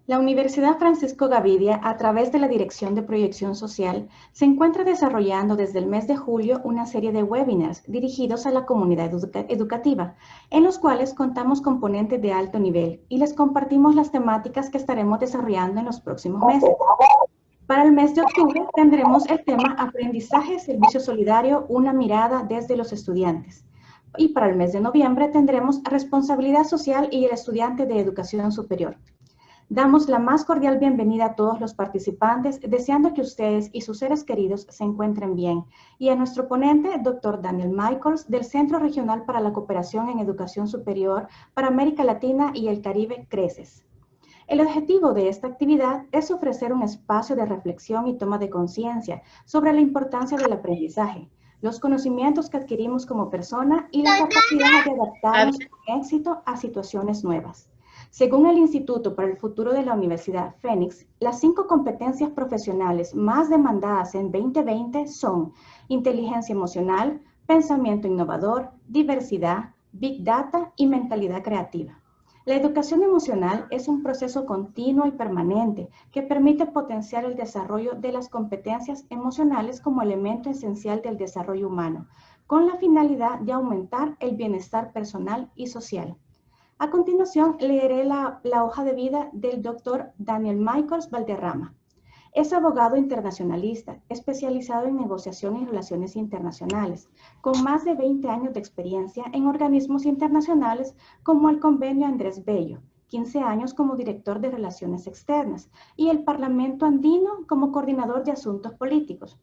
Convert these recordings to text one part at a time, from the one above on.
La Universidad Francisco Gavidia, a través de la Dirección de Proyección Social, se encuentra desarrollando desde el mes de julio una serie de webinars dirigidos a la comunidad educativa, en los cuales contamos con ponentes de alto nivel y les compartimos las temáticas que estaremos desarrollando en los próximos meses. Para el mes de octubre tendremos el tema Aprendizaje, Servicio Solidario, una mirada desde los estudiantes. Y para el mes de noviembre tendremos Responsabilidad Social y el estudiante de educación superior. Damos la más cordial bienvenida a todos los participantes, deseando que ustedes y sus seres queridos se encuentren bien. Y a nuestro ponente, Dr. Daniel Michaels, del Centro Regional para la Cooperación en Educación Superior para América Latina y el Caribe, CRECES. El objetivo de esta actividad es ofrecer un espacio de reflexión y toma de conciencia sobre la importancia del aprendizaje, los conocimientos que adquirimos como persona y la capacidad de adaptarnos con éxito a situaciones nuevas. Según el Instituto para el Futuro de la Universidad Fénix, las 5 competencias profesionales más demandadas en 2020 son inteligencia emocional, pensamiento innovador, diversidad, big data y mentalidad creativa. La educación emocional es un proceso continuo y permanente que permite potenciar el desarrollo de las competencias emocionales como elemento esencial del desarrollo humano, con la finalidad de aumentar el bienestar personal y social. A continuación, leeré la hoja de vida del doctor Daniel Michaels Valderrama. Es abogado internacionalista, especializado en negociación y relaciones internacionales, con más de 20 años de experiencia en organismos internacionales como el Convenio Andrés Bello, 15 años como director de Relaciones Externas, y el Parlamento Andino como coordinador de asuntos políticos.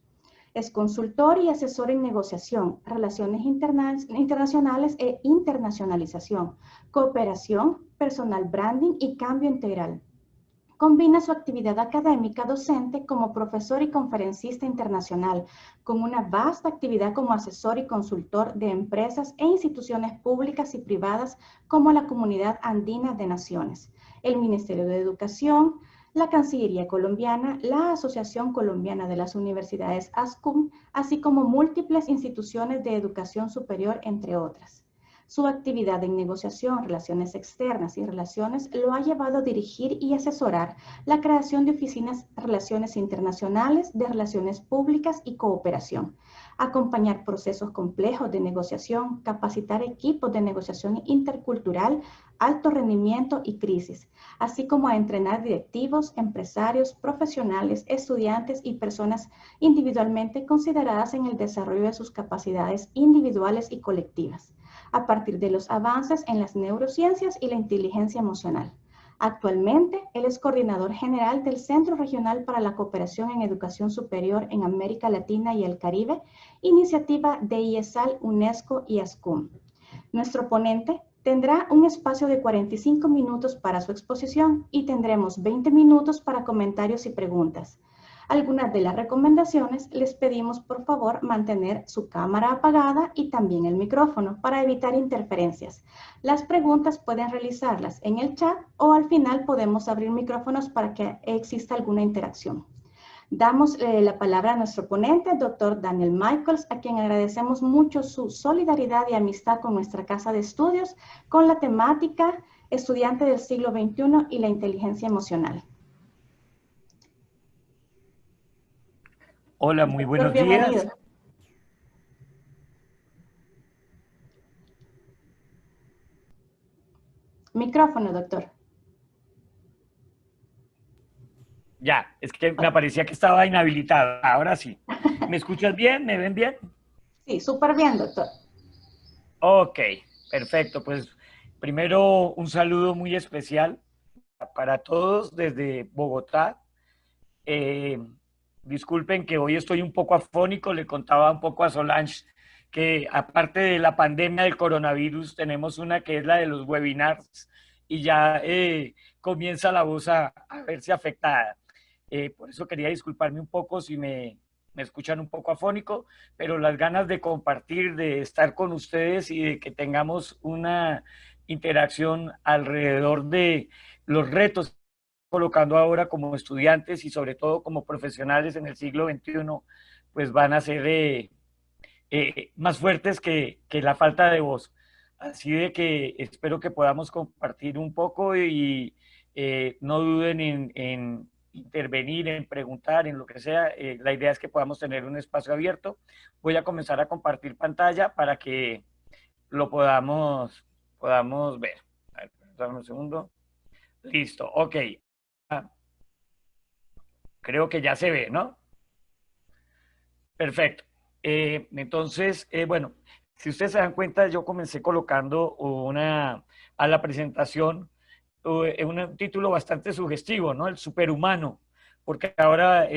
Es consultor y asesor en negociación, relaciones internacionales e internacionalización, cooperación, personal branding y cambio integral. Combina su actividad académica docente como profesor y conferencista internacional, con una vasta actividad como asesor y consultor de empresas e instituciones públicas y privadas como la Comunidad Andina de Naciones, el Ministerio de Educación, la Cancillería Colombiana, la Asociación Colombiana de las Universidades ASCUM, así como múltiples instituciones de educación superior, entre otras. Su actividad en negociación, relaciones externas y relaciones lo ha llevado a dirigir y asesorar la creación de oficinas de relaciones internacionales, de relaciones públicas y cooperación, acompañar procesos complejos de negociación, capacitar equipos de negociación intercultural, alto rendimiento y crisis, así como a entrenar directivos, empresarios, profesionales, estudiantes y personas individualmente consideradas en el desarrollo de sus capacidades individuales y colectivas a partir de los avances en las neurociencias y la inteligencia emocional. Actualmente, él es coordinador general del Centro Regional para la Cooperación en Educación Superior en América Latina y el Caribe, iniciativa de IESAL, UNESCO y ASCUM. Nuestro ponente tendrá un espacio de 45 minutos para su exposición y tendremos 20 minutos para comentarios y preguntas. Algunas de las recomendaciones les pedimos por favor mantener su cámara apagada y también el micrófono para evitar interferencias. Las preguntas pueden realizarlas en el chat o al final podemos abrir micrófonos para que exista alguna interacción. Damos la palabra a nuestro ponente, doctor Daniel Michaels, a quien agradecemos mucho su solidaridad y amistad con nuestra casa de estudios, con la temática Estudiante del siglo XXI y la inteligencia emocional. Hola, muy Doctor, buenos días. bienvenido. Micrófono, doctor. Ya, es que me parecía que estaba inhabilitado. Ahora sí. ¿Me escuchas bien? ¿Me ven bien? Sí, súper bien, doctor. Ok, perfecto. Pues primero un saludo muy especial para todos desde Bogotá. Eh, Disculpen que hoy estoy un poco afónico. Le contaba un poco a Solange que aparte de la pandemia del coronavirus, tenemos una que es la de los webinars y ya comienza la voz a verse afectada. Por eso quería disculparme un poco si me escuchan un poco afónico, pero las ganas de compartir, de estar con ustedes y de que tengamos una interacción alrededor de los retos colocando ahora como estudiantes y sobre todo como profesionales en el siglo XXI, pues van a ser más fuertes que la falta de voz. Así de que espero que podamos compartir un poco no duden en intervenir, en preguntar, en lo que sea. La idea es que podamos tener un espacio abierto. Voy a comenzar a compartir pantalla para que lo podamos ver. A ver, dame un segundo. Listo, ok. Ah, creo que ya se ve, ¿no? Perfecto. Entonces, bueno, si ustedes se dan cuenta, yo comencé colocando a la presentación un título bastante sugestivo, ¿no? El superhumano, porque ahora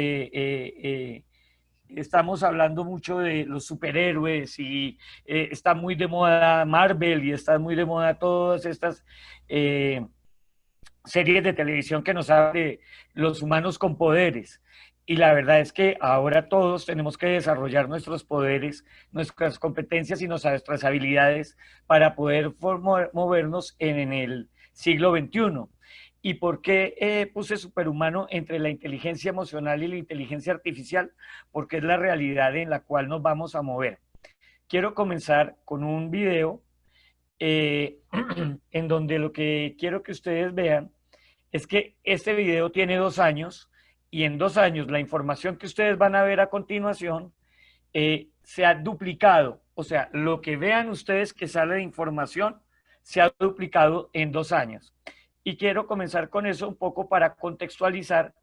estamos hablando mucho de los superhéroes y está muy de moda Marvel y está muy de moda todas estas eh, series de televisión que nos hablan de los humanos con poderes. Y la verdad es que ahora todos tenemos que desarrollar nuestros poderes, nuestras competencias y nuestras habilidades para poder movernos en el siglo XXI. ¿Y por qué puse superhumano entre la inteligencia emocional y la inteligencia artificial? Porque es la realidad en la cual nos vamos a mover. Quiero comenzar con un video en donde lo que quiero que ustedes vean es que este video tiene 2 años y en 2 años la información que ustedes van a ver a continuación se ha duplicado. O sea, lo que vean ustedes que sale de información se ha duplicado en 2 años. Y quiero comenzar con eso un poco para contextualizar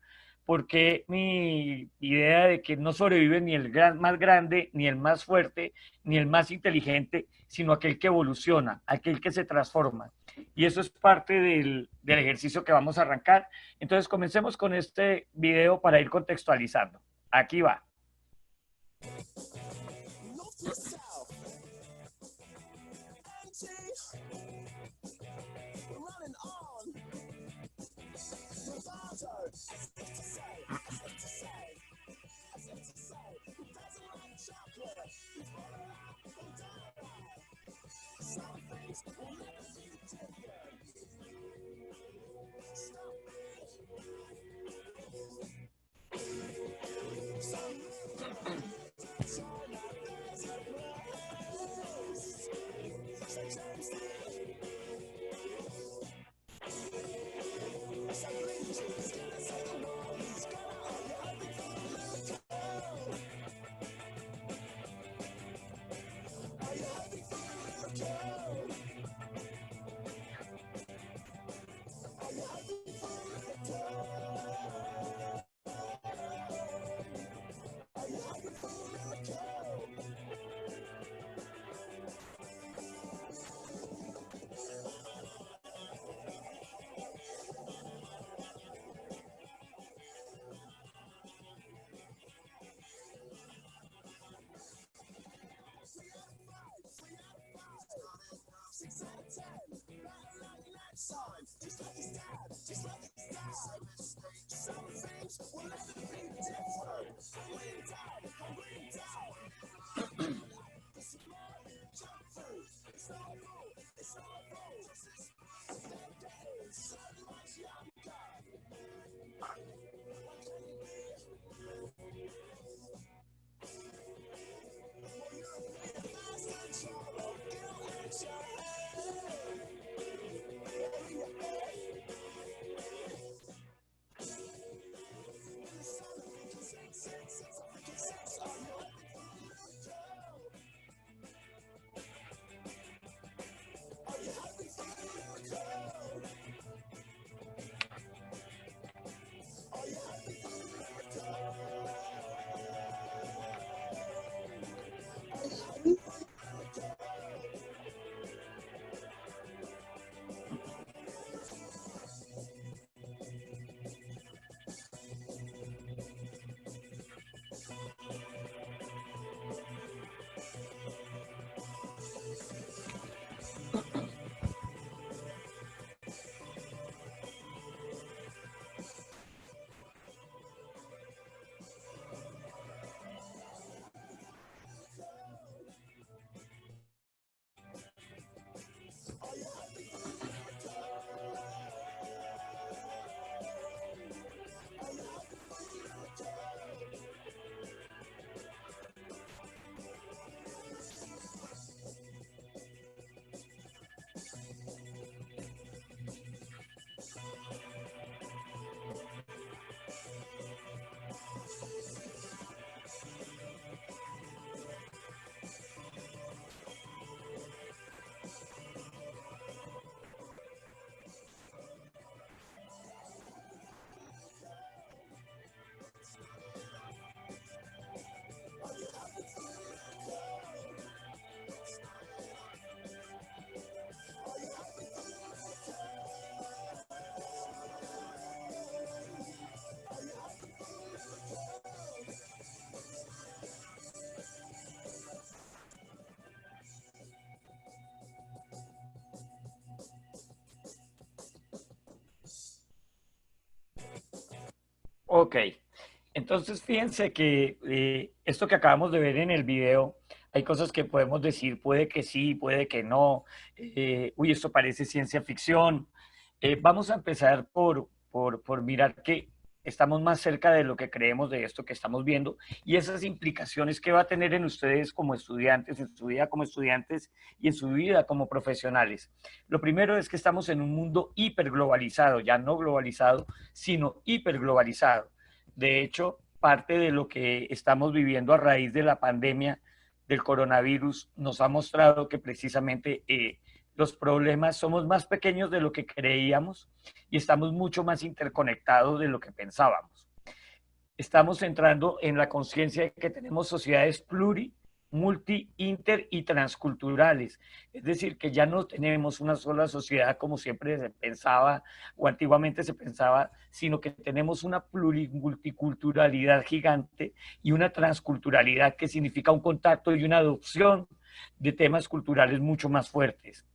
porque mi idea de que no sobrevive ni el más grande, ni el más fuerte, ni el más inteligente, sino aquel que evoluciona, aquel que se transforma. Y eso es parte del ejercicio que vamos a arrancar. Entonces comencemos con este video para ir contextualizando. Aquí va. Ok, entonces fíjense que esto que acabamos de ver en el video, hay cosas que podemos decir, puede que sí, puede que no, uy, esto parece ciencia ficción. Vamos a empezar por mirar que estamos más cerca de lo que creemos de esto que estamos viendo y esas implicaciones que va a tener en ustedes como estudiantes, en su vida como estudiantes y en su vida como profesionales. Lo primero es que estamos en un mundo hiperglobalizado, ya no globalizado, sino hiperglobalizado. De hecho, parte de lo que estamos viviendo a raíz de la pandemia del coronavirus nos ha mostrado que precisamente los problemas somos más pequeños de lo que creíamos y estamos mucho más interconectados de lo que pensábamos. Estamos entrando en la conciencia de que tenemos sociedades multi, inter y transculturales. Es decir, que ya no tenemos una sola sociedad como siempre se pensaba o antiguamente se pensaba, sino que tenemos una multiculturalidad gigante y una transculturalidad que significa un contacto y una adopción de temas culturales mucho más fuertes.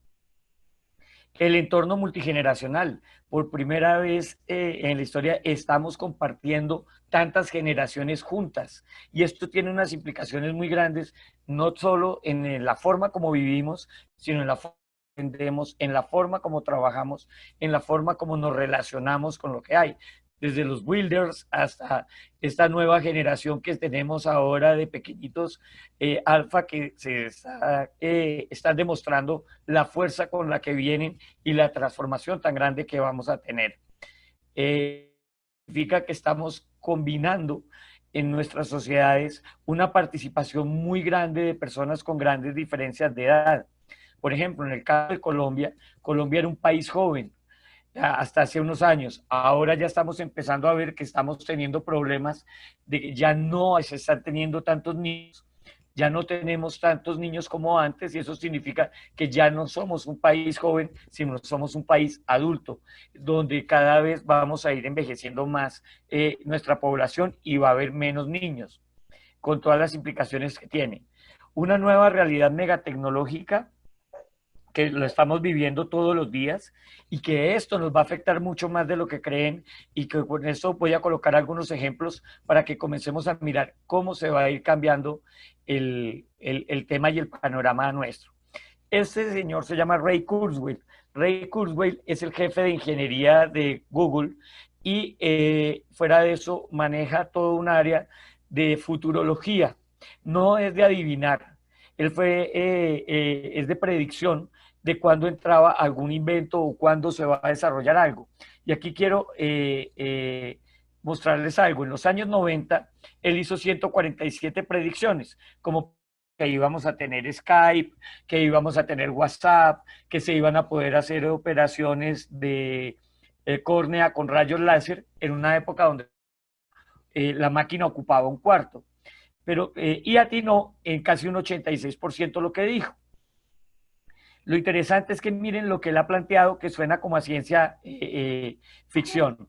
El entorno multigeneracional. Por primera vez en la historia estamos compartiendo tantas generaciones juntas y esto tiene unas implicaciones muy grandes, no solo en la forma como vivimos, sino en la forma que entendemos, en la forma como trabajamos, en la forma como nos relacionamos con lo que hay. Desde los builders hasta esta nueva generación que tenemos ahora de pequeñitos alfa que están demostrando la fuerza con la que vienen y la transformación tan grande que vamos a tener. Significa que estamos combinando en nuestras sociedades una participación muy grande de personas con grandes diferencias de edad. Por ejemplo, en el caso de Colombia, Colombia era un país joven hasta hace unos años. Ahora ya estamos empezando a ver que estamos teniendo problemas de que ya no se están teniendo tantos niños, ya no tenemos tantos niños como antes y eso significa que ya no somos un país joven, sino somos un país adulto, donde cada vez vamos a ir envejeciendo más nuestra población y va a haber menos niños, con todas las implicaciones que tiene. Una nueva realidad megatecnológica que lo estamos viviendo todos los días y que esto nos va a afectar mucho más de lo que creen y que con eso voy a colocar algunos ejemplos para que comencemos a mirar cómo se va a ir cambiando el tema y el panorama nuestro. Este señor se llama Ray Kurzweil. Ray Kurzweil es el jefe de ingeniería de Google y fuera de eso maneja todo un área de futurología. No es de adivinar, él es de predicción de cuándo entraba algún invento o cuándo se va a desarrollar algo. Y aquí quiero mostrarles algo. En los años 90, él hizo 147 predicciones, como que íbamos a tener Skype, que íbamos a tener WhatsApp, que se iban a poder hacer operaciones de córnea con rayos láser en una época donde la máquina ocupaba un cuarto. Pero, y atinó en casi un 86% lo que dijo. Lo interesante es que miren lo que él ha planteado, que suena como a ciencia ficción.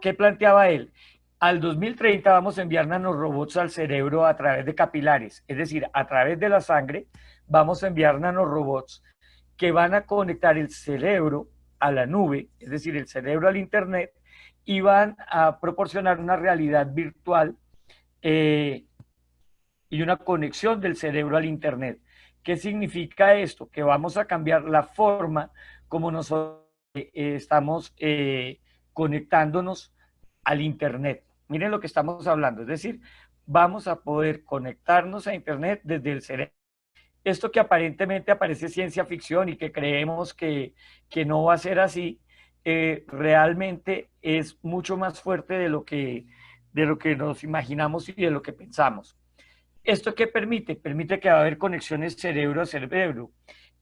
¿Qué planteaba él? Al 2030 vamos a enviar nanorobots al cerebro a través de capilares, es decir, a través de la sangre vamos a enviar nanorobots que van a conectar el cerebro a la nube, es decir, el cerebro al Internet, y van a proporcionar una realidad virtual y una conexión del cerebro al Internet. ¿Qué significa esto? Que vamos a cambiar la forma como nosotros estamos conectándonos al Internet. Miren lo que estamos hablando, es decir, vamos a poder conectarnos a Internet desde el cerebro. Esto que aparentemente aparece ciencia ficción y que creemos que no va a ser así, realmente es mucho más fuerte de lo que nos imaginamos y de lo que pensamos. ¿Esto qué permite? Permite que va a haber conexiones cerebro a cerebro,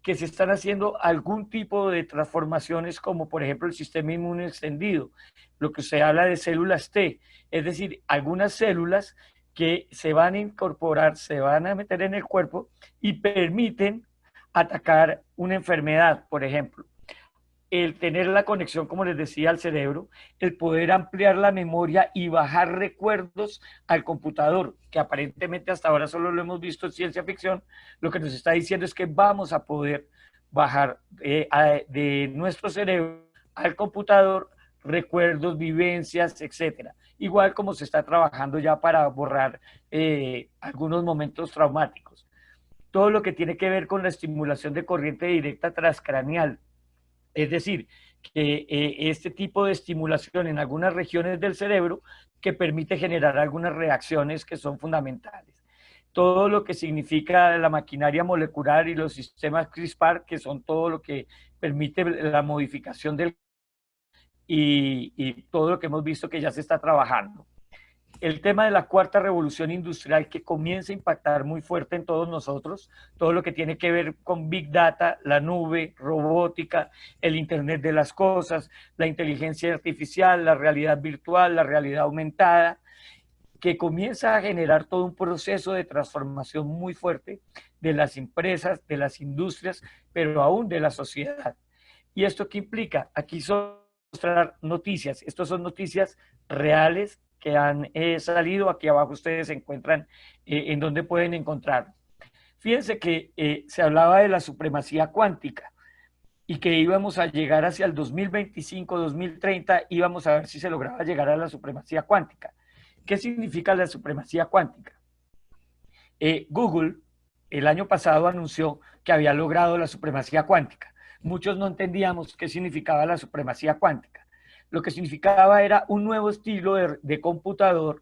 que se están haciendo algún tipo de transformaciones, como por ejemplo el sistema inmune extendido, lo que se habla de células T, es decir, algunas células que se van a incorporar, se van a meter en el cuerpo y permiten atacar una enfermedad, por ejemplo el tener la conexión, como les decía, al cerebro, el poder ampliar la memoria y bajar recuerdos al computador, que aparentemente hasta ahora solo lo hemos visto en ciencia ficción, lo que nos está diciendo es que vamos a poder bajar de nuestro cerebro al computador recuerdos, vivencias, etcétera. Igual como se está trabajando ya para borrar algunos momentos traumáticos. Todo lo que tiene que ver con la estimulación de corriente directa transcraneal, es decir, que este tipo de estimulación en algunas regiones del cerebro que permite generar algunas reacciones que son fundamentales. Todo lo que significa la maquinaria molecular y los sistemas CRISPR, que son todo lo que permite la modificación del y todo lo que hemos visto que ya se está trabajando. El tema de la cuarta revolución industrial que comienza a impactar muy fuerte en todos nosotros, todo lo que tiene que ver con Big Data, la nube, robótica, el Internet de las cosas, la inteligencia artificial, la realidad virtual, la realidad aumentada, que comienza a generar todo un proceso de transformación muy fuerte de las empresas, de las industrias, pero aún de la sociedad. ¿Y esto qué implica? Aquí son mostrar noticias. Estas son noticias reales que han salido. Aquí abajo ustedes encuentran en dónde pueden encontrar. Fíjense que se hablaba de la supremacía cuántica y que íbamos a llegar hacia el 2025, 2030, íbamos a ver si se lograba llegar a la supremacía cuántica. ¿Qué significa la supremacía cuántica? Google el año pasado anunció que había logrado la supremacía cuántica. Muchos no entendíamos qué significaba la supremacía cuántica. Lo que significaba era un nuevo estilo de computador,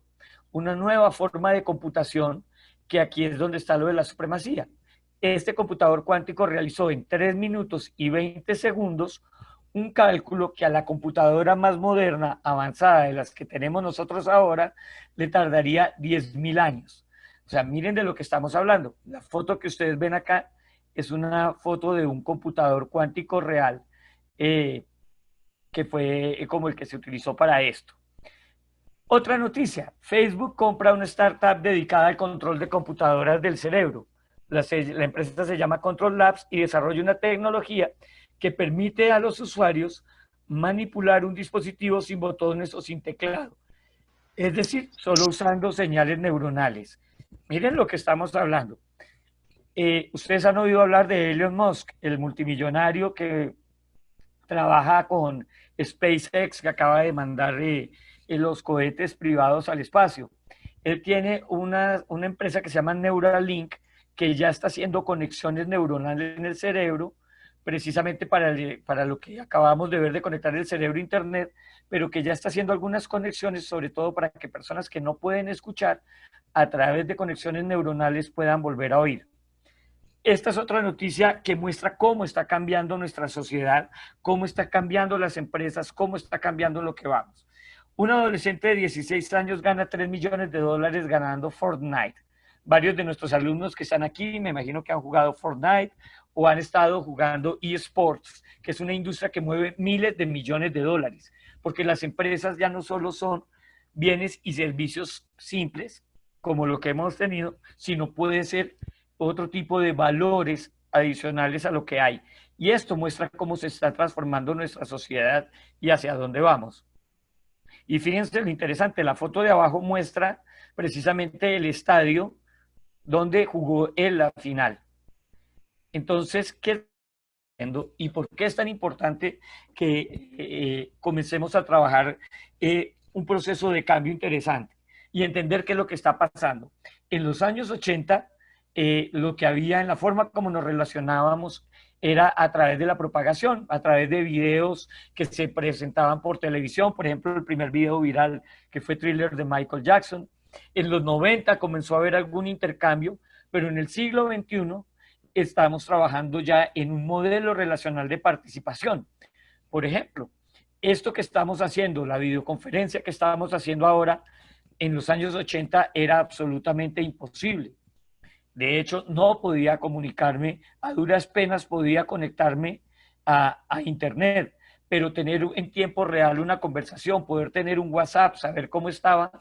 una nueva forma de computación, que aquí es donde está lo de la supremacía. Este computador cuántico realizó en 3 minutos y 20 segundos un cálculo que a la computadora más moderna, avanzada de las que tenemos nosotros ahora, le tardaría 10.000 años. O sea, miren de lo que estamos hablando. La foto que ustedes ven acá es una foto de un computador cuántico real que fue como el que se utilizó para esto. Otra noticia, Facebook compra una startup dedicada al control de computadoras del cerebro. La empresa se llama Control Labs y desarrolla una tecnología que permite a los usuarios manipular un dispositivo sin botones o sin teclado. Es decir, solo usando señales neuronales. Miren lo que estamos hablando. Ustedes han oído hablar de Elon Musk, el multimillonario que trabaja con SpaceX, que acaba de mandar los cohetes privados al espacio. Él tiene una empresa que se llama Neuralink, que ya está haciendo conexiones neuronales en el cerebro, precisamente para lo que acabamos de ver de conectar el cerebro a Internet, pero que ya está haciendo algunas conexiones, sobre todo para que personas que no pueden escuchar, a través de conexiones neuronales puedan volver a oír. Esta es otra noticia que muestra cómo está cambiando nuestra sociedad, cómo está cambiando las empresas, cómo está cambiando lo que vamos. Un adolescente de 16 años gana 3 millones de dólares ganando Fortnite. Varios de nuestros alumnos que están aquí, me imagino que han jugado Fortnite o han estado jugando eSports, que es una industria que mueve miles de millones de dólares, porque las empresas ya no solo son bienes y servicios simples, como lo que hemos tenido, sino puede ser otro tipo de valores adicionales a lo que hay. Y esto muestra cómo se está transformando nuestra sociedad y hacia dónde vamos. Y fíjense lo interesante, la foto de abajo muestra precisamente el estadio donde jugó él la final. Entonces, ¿qué está haciendo y por qué es tan importante que comencemos a trabajar un proceso de cambio interesante y entender qué es lo que está pasando? En los años 80, lo que había en la forma como nos relacionábamos era a través de la propagación, a través de videos que se presentaban por televisión, por ejemplo, el primer video viral que fue Thriller de Michael Jackson. En los 90 comenzó a haber algún intercambio, pero en el siglo XXI estamos trabajando ya en un modelo relacional de participación. Por ejemplo, esto que estamos haciendo, la videoconferencia que estábamos haciendo ahora, en los años 80 era absolutamente imposible. De hecho, no podía comunicarme, a duras penas podía conectarme a Internet, pero tener en tiempo real una conversación, poder tener un WhatsApp, saber cómo estaba,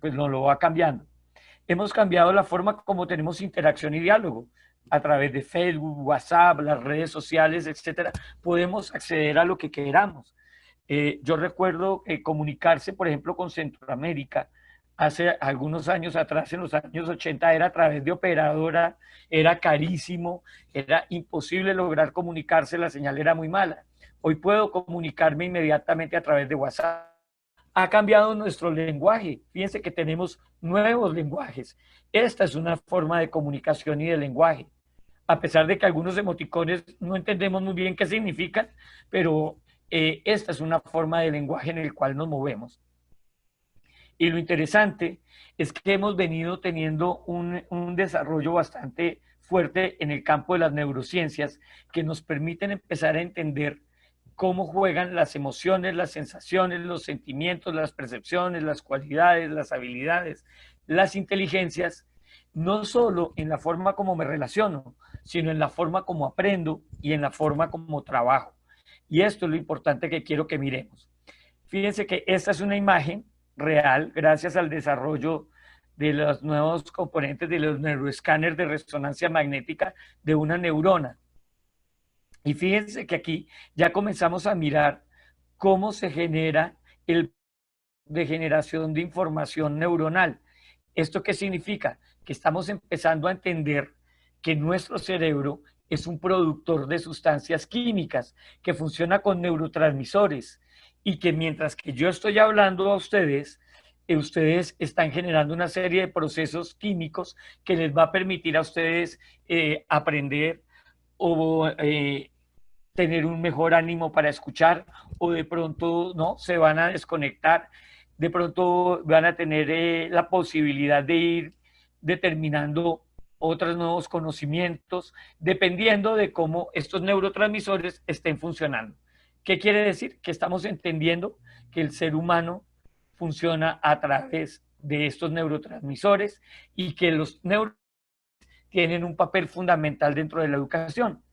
pues no lo va cambiando. Hemos cambiado la forma como tenemos interacción y diálogo. A través de Facebook, WhatsApp, las redes sociales, etcétera, podemos acceder a lo que queramos. Yo recuerdo comunicarse, por ejemplo, con Centroamérica hace algunos años atrás, en los años 80, era a través de operadora, era carísimo, era imposible lograr comunicarse, la señal era muy mala. Hoy puedo comunicarme inmediatamente a través de WhatsApp. Ha cambiado nuestro lenguaje. Fíjense que tenemos nuevos lenguajes. Esta es una forma de comunicación y de lenguaje. A pesar de que algunos emoticones no entendemos muy bien qué significan, pero esta es una forma de lenguaje en el cual nos movemos. Y lo interesante es que hemos venido teniendo un desarrollo bastante fuerte en el campo de las neurociencias que nos permiten empezar a entender cómo juegan las emociones, las sensaciones, los sentimientos, las percepciones, las cualidades, las habilidades, las inteligencias, no solo en la forma como me relaciono, sino en la forma como aprendo y en la forma como trabajo. Y esto es lo importante que quiero que miremos. Fíjense que esta es una imagen real gracias al desarrollo de los nuevos componentes de los neuroescáneres de resonancia magnética de una neurona. Y fíjense que aquí ya comenzamos a mirar cómo se genera el de generación de información neuronal. ¿Esto qué significa? Que estamos empezando a entender que nuestro cerebro es un productor de sustancias químicas que funciona con neurotransmisores y que mientras que yo estoy hablando a ustedes, ustedes están generando una serie de procesos químicos que les va a permitir a ustedes aprender o tener un mejor ánimo para escuchar, o de pronto no se van a desconectar, de pronto van a tener la posibilidad de ir determinando otros nuevos conocimientos, dependiendo de cómo estos neurotransmisores estén funcionando. ¿Qué quiere decir? Que estamos entendiendo que el ser humano funciona a través de estos neurotransmisores y que los neurotransmisores tienen un papel fundamental dentro de la educación.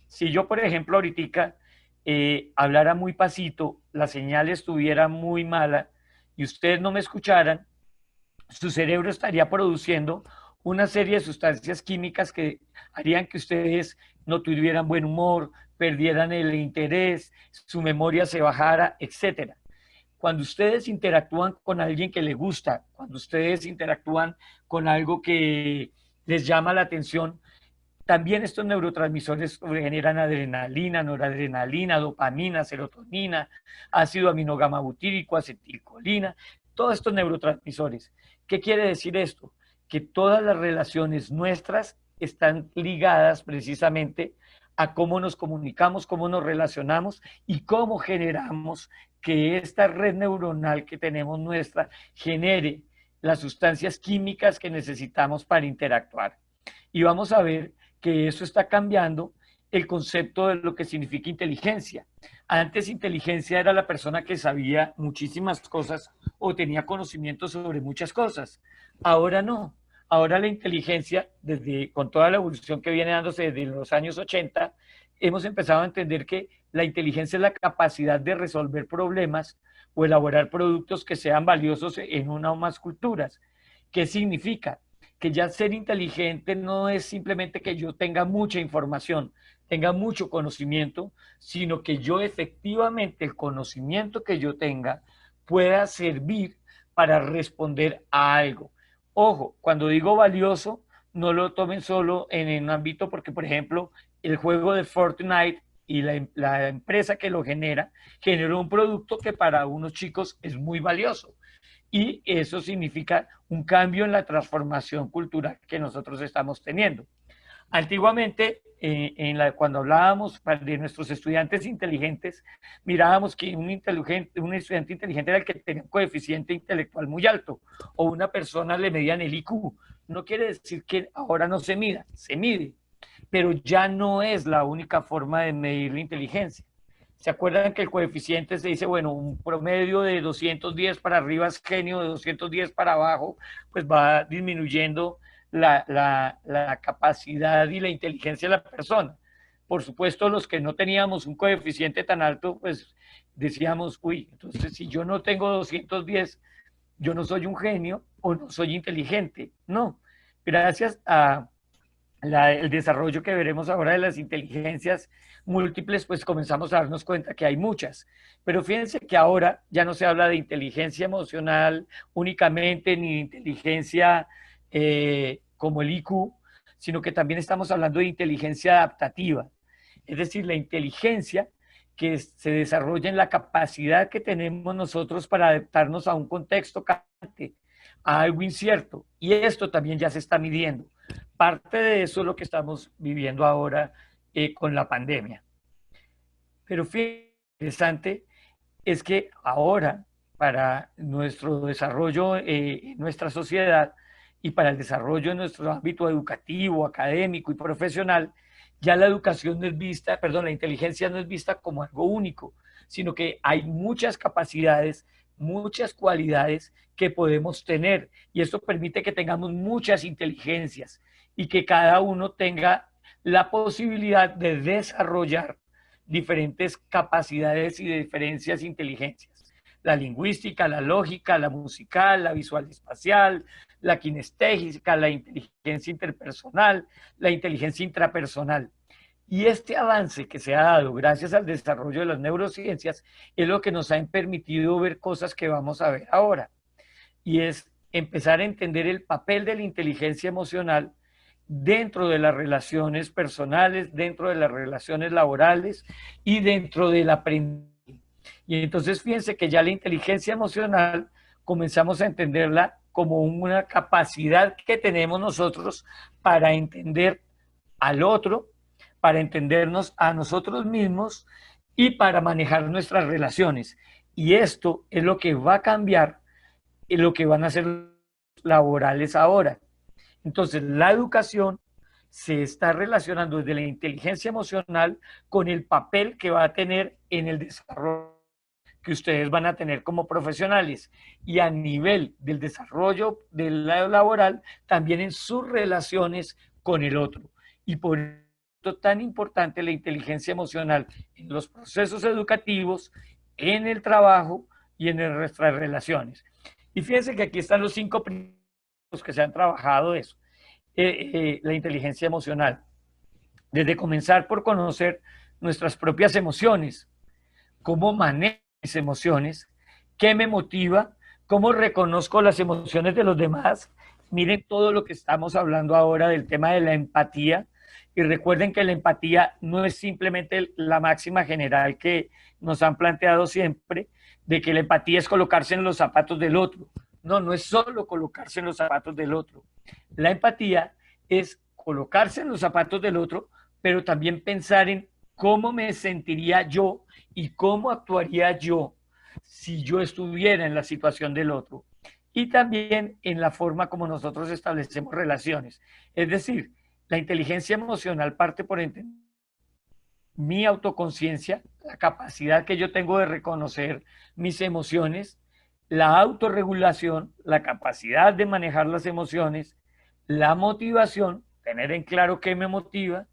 Si yo, por ejemplo, ahorita hablara muy pasito, la señal estuviera muy mala y ustedes no me escucharan, su cerebro estaría produciendo una serie de sustancias químicas que harían que ustedes no tuvieran buen humor, perdieran el interés, su memoria se bajara, etcétera. Cuando ustedes interactúan con alguien que les gusta, cuando ustedes interactúan con algo que les llama la atención, también estos neurotransmisores generan adrenalina, noradrenalina, dopamina, serotonina, ácido aminogamobutírico, acetilcolina, todos estos neurotransmisores. ¿Qué quiere decir esto? Que todas las relaciones nuestras están ligadas precisamente a cómo nos comunicamos, cómo nos relacionamos y cómo generamos que esta red neuronal que tenemos nuestra genere las sustancias químicas que necesitamos para interactuar. Y vamos a ver que eso está cambiando el concepto de lo que significa inteligencia. Antes inteligencia era la persona que sabía muchísimas cosas o tenía conocimiento sobre muchas cosas. Ahora no. Ahora la inteligencia, con toda la evolución que viene dándose desde los años 80, hemos empezado a entender que la inteligencia es la capacidad de resolver problemas o elaborar productos que sean valiosos en una o más culturas. ¿Qué significa? Que ya ser inteligente no es simplemente que yo tenga mucha información, tenga mucho conocimiento, sino que yo efectivamente el conocimiento que yo tenga pueda servir para responder a algo. Ojo, cuando digo valioso, no lo tomen solo en un ámbito porque, por ejemplo, el juego de Fortnite y la empresa que lo genera, generó un producto que para unos chicos es muy valioso. Y eso significa un cambio en la transformación cultural que nosotros estamos teniendo. Antiguamente, cuando hablábamos de nuestros estudiantes inteligentes, mirábamos que un estudiante inteligente era el que tenía un coeficiente intelectual muy alto, o una persona le medían el IQ. No quiere decir que ahora no se mida, se mide, pero ya no es la única forma de medir la inteligencia. ¿Se acuerdan que el coeficiente se dice, bueno, un promedio de 210 para arriba es genio, de 210 para abajo, pues va disminuyendo la capacidad y la inteligencia de la persona? Por supuesto, los que no teníamos un coeficiente tan alto, pues decíamos, uy, entonces si yo no tengo 210, yo no soy un genio o no soy inteligente. No, gracias a el desarrollo que veremos ahora de las inteligencias múltiples, pues comenzamos a darnos cuenta que hay muchas. Pero fíjense que ahora ya no se habla de inteligencia emocional únicamente, ni de inteligencia como el IQ, sino que también estamos hablando de inteligencia adaptativa. Es decir, la inteligencia que se desarrolla en la capacidad que tenemos nosotros para adaptarnos a un contexto cambiante, a algo incierto. Y esto también ya se está midiendo. Parte de eso es lo que estamos viviendo ahora con la pandemia. Pero fíjense, interesante es que ahora, para nuestro desarrollo en nuestra sociedad y para el desarrollo en nuestro ámbito educativo, académico y profesional, ya la educación no es vista, perdón, la inteligencia no es vista como algo único, sino que hay muchas capacidades, muchas cualidades que podemos tener y esto permite que tengamos muchas inteligencias y que cada uno tenga la posibilidad de desarrollar diferentes capacidades y diferencias inteligencias. La lingüística, la lógica, la musical, la visual espacial, la kinestésica, la inteligencia interpersonal, la inteligencia intrapersonal. Y este avance que se ha dado gracias al desarrollo de las neurociencias es lo que nos ha permitido ver cosas que vamos a ver ahora. Y es empezar a entender el papel de la inteligencia emocional dentro de las relaciones personales, dentro de las relaciones laborales y dentro del aprendizaje. Y entonces fíjense que ya la inteligencia emocional comenzamos a entenderla como una capacidad que tenemos nosotros para entender al otro, para entendernos a nosotros mismos y para manejar nuestras relaciones. Y esto es lo que va a cambiar en lo que van a ser laborales ahora. Entonces, la educación se está relacionando desde la inteligencia emocional con el papel que va a tener en el desarrollo que ustedes van a tener como profesionales y a nivel del desarrollo del lado laboral, también en sus relaciones con el otro. Y por eso tan importante la inteligencia emocional en los procesos educativos, en el trabajo y en nuestras relaciones. Y fíjense que aquí están los 5 principios que se han trabajado de eso. La inteligencia emocional. Desde comenzar por conocer nuestras propias emociones, cómo manejo mis emociones, qué me motiva, cómo reconozco las emociones de los demás. Miren todo lo que estamos hablando ahora del tema de la empatía. Y recuerden que la empatía no es simplemente la máxima general que nos han planteado siempre, de que la empatía es colocarse en los zapatos del otro. No, no es solo colocarse en los zapatos del otro. La empatía es colocarse en los zapatos del otro, pero también pensar en cómo me sentiría yo y cómo actuaría yo si yo estuviera en la situación del otro. Y también en la forma como nosotros establecemos relaciones. Es decir, la inteligencia emocional parte por entender mi autoconciencia, la capacidad que yo tengo de reconocer mis emociones, la autorregulación, la capacidad de manejar las emociones, la motivación, tener en claro qué me motiva,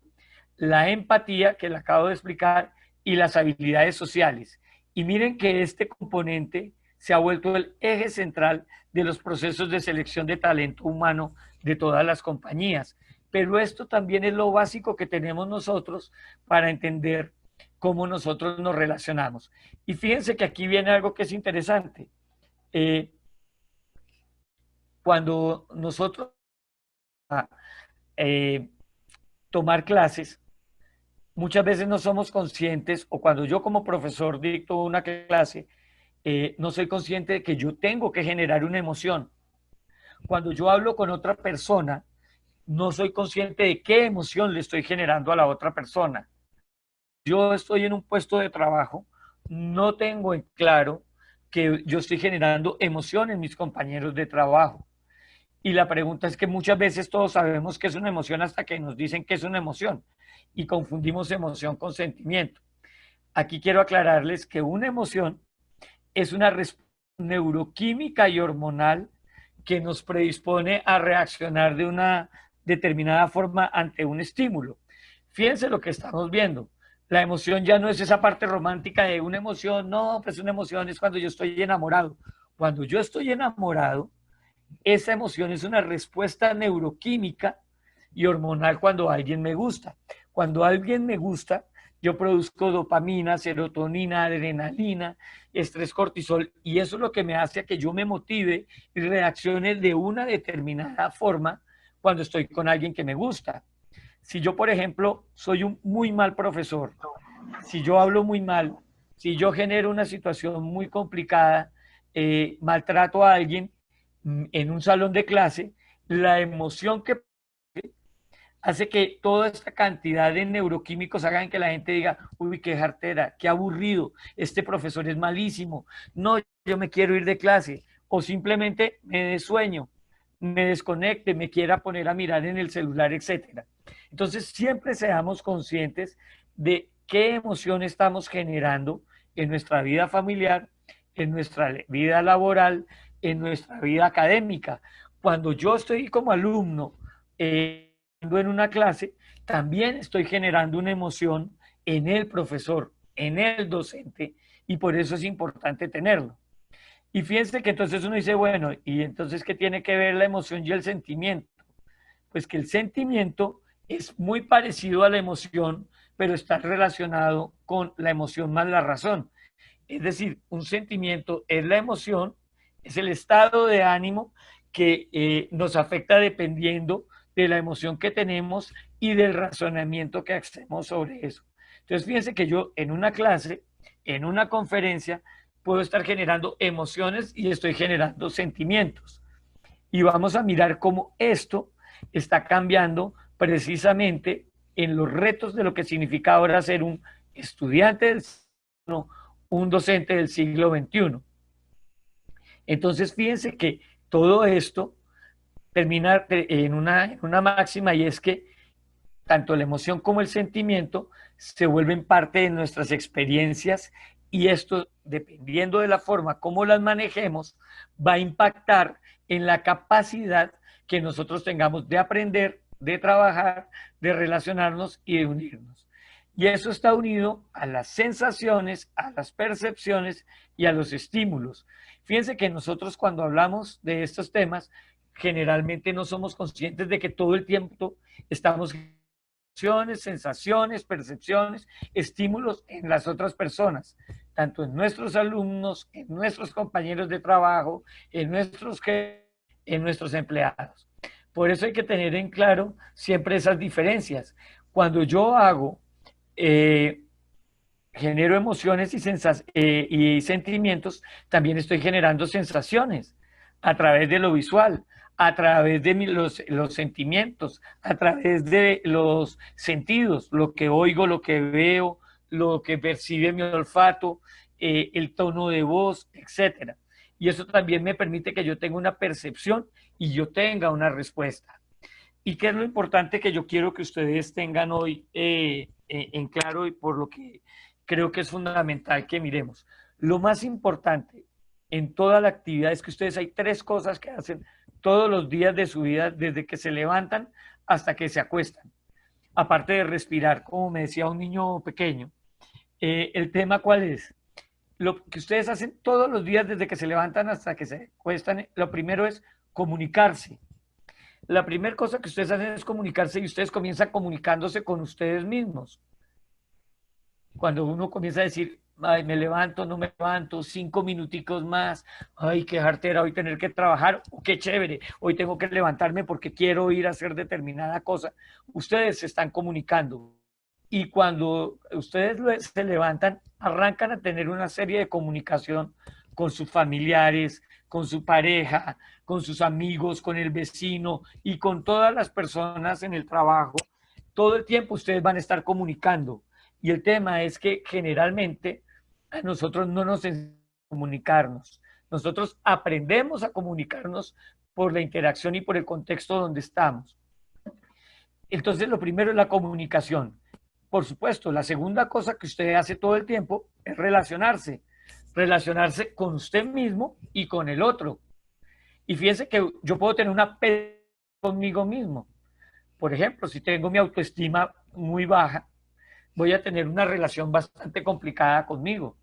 la empatía, que le acabo de explicar, y las habilidades sociales. Y miren que este componente se ha vuelto el eje central de los procesos de selección de talento humano de todas las compañías. Pero esto también es lo básico que tenemos nosotros para entender cómo nosotros nos relacionamos. Y fíjense que aquí viene algo que es interesante. Cuando nosotros tomar clases, muchas veces no somos conscientes, o cuando yo como profesor dicto una clase, no soy consciente de que yo tengo que generar una emoción. Cuando yo hablo con otra persona, no soy consciente de qué emoción le estoy generando a la otra persona. Yo estoy en un puesto de trabajo, no tengo en claro que yo estoy generando emoción en mis compañeros de trabajo. Y la pregunta es que muchas veces todos sabemos que es una emoción hasta que nos dicen que es una emoción y confundimos emoción con sentimiento. Aquí quiero aclararles que una emoción es una respuesta neuroquímica y hormonal que nos predispone a reaccionar de una determinada forma ante un estímulo. Fíjense lo que estamos viendo. La emoción ya no es esa parte romántica de una emoción, no, pues una emoción es cuando yo estoy enamorado. Cuando yo estoy enamorado, esa emoción es una respuesta neuroquímica y hormonal cuando alguien me gusta. Cuando alguien me gusta, yo produzco dopamina, serotonina, adrenalina, estrés, cortisol, y eso es lo que me hace a que yo me motive y reaccione de una determinada forma cuando estoy con alguien que me gusta. Si yo, por ejemplo, soy un muy mal profesor, si yo hablo muy mal, si yo genero una situación muy complicada, maltrato a alguien en un salón de clase, la emoción que hace que toda esta cantidad de neuroquímicos hagan que la gente diga, uy, qué jartera, qué aburrido, este profesor es malísimo, no, yo me quiero ir de clase, o simplemente me dé sueño, me desconecte, me quiera poner a mirar en el celular, etcétera. Entonces, siempre seamos conscientes de qué emoción estamos generando en nuestra vida familiar, en nuestra vida laboral, en nuestra vida académica. Cuando yo estoy como alumno, en una clase, también estoy generando una emoción en el profesor, en el docente, y por eso es importante tenerlo. Y fíjense que entonces uno dice, bueno, ¿y entonces qué tiene que ver la emoción y el sentimiento? Pues que el sentimiento es muy parecido a la emoción, pero está relacionado con la emoción más la razón. Es decir, un sentimiento es la emoción, es el estado de ánimo que nos afecta dependiendo de la emoción que tenemos y del razonamiento que hacemos sobre eso. Entonces, fíjense que yo en una clase, en una conferencia, puedo estar generando emociones y estoy generando sentimientos. Y vamos a mirar cómo esto está cambiando precisamente en los retos de lo que significa ahora ser un estudiante del siglo, un docente del siglo XXI. Entonces, fíjense que todo esto termina en una máxima, y es que tanto la emoción como el sentimiento se vuelven parte de nuestras experiencias, y esto, dependiendo de la forma como las manejemos, va a impactar en la capacidad que nosotros tengamos de aprender, de trabajar, de relacionarnos y de unirnos. Y eso está unido a las sensaciones, a las percepciones y a los estímulos. Fíjense que nosotros, cuando hablamos de estos temas, generalmente no somos conscientes de que todo el tiempo estamos sensaciones, percepciones, estímulos en las otras personas, tanto en nuestros alumnos, en nuestros compañeros de trabajo, en nuestros empleados. Por eso hay que tener en claro siempre esas diferencias. Cuando yo eh, genero emociones y sentimientos, también estoy generando sensaciones a través de lo visual, a través de los sentimientos, a través de los sentidos, lo que oigo, lo que veo, lo que percibe mi olfato, el tono de voz, etcétera. Y eso también me permite que yo tenga una percepción y yo tenga una respuesta. ¿Y qué es lo importante que yo quiero que ustedes tengan hoy en claro, y por lo que creo que es fundamental que miremos? Lo más importante en toda la actividad es que ustedes, hay tres cosas que hacen todos los días de su vida, desde que se levantan hasta que se acuestan. Aparte de respirar, como me decía un niño pequeño, el tema ¿cuál es? Lo que ustedes hacen todos los días desde que se levantan hasta que se acuestan, lo primero es comunicarse. La primera cosa que ustedes hacen es comunicarse, y ustedes comienzan comunicándose con ustedes mismos. Cuando uno comienza a decir, ay, me levanto, no me levanto, 5 minuticos más, ay, qué jartera hoy tener que trabajar, oh, qué chévere, hoy tengo que levantarme porque quiero ir a hacer determinada cosa. Ustedes se están comunicando. Y cuando ustedes se levantan, arrancan a tener una serie de comunicación con sus familiares, con su pareja, con sus amigos, con el vecino y con todas las personas en el trabajo. Todo el tiempo ustedes van a estar comunicando. Y el tema es que generalmente a nosotros no nos enseñan a comunicarnos. Nosotros aprendemos a comunicarnos por la interacción y por el contexto donde estamos. Entonces, lo primero es la comunicación. Por supuesto, la segunda cosa que usted hace todo el tiempo es relacionarse. Relacionarse con usted mismo y con el otro. Y fíjense que yo puedo tener una pelea conmigo mismo. Por ejemplo, si tengo mi autoestima muy baja, voy a tener una relación bastante complicada conmigo.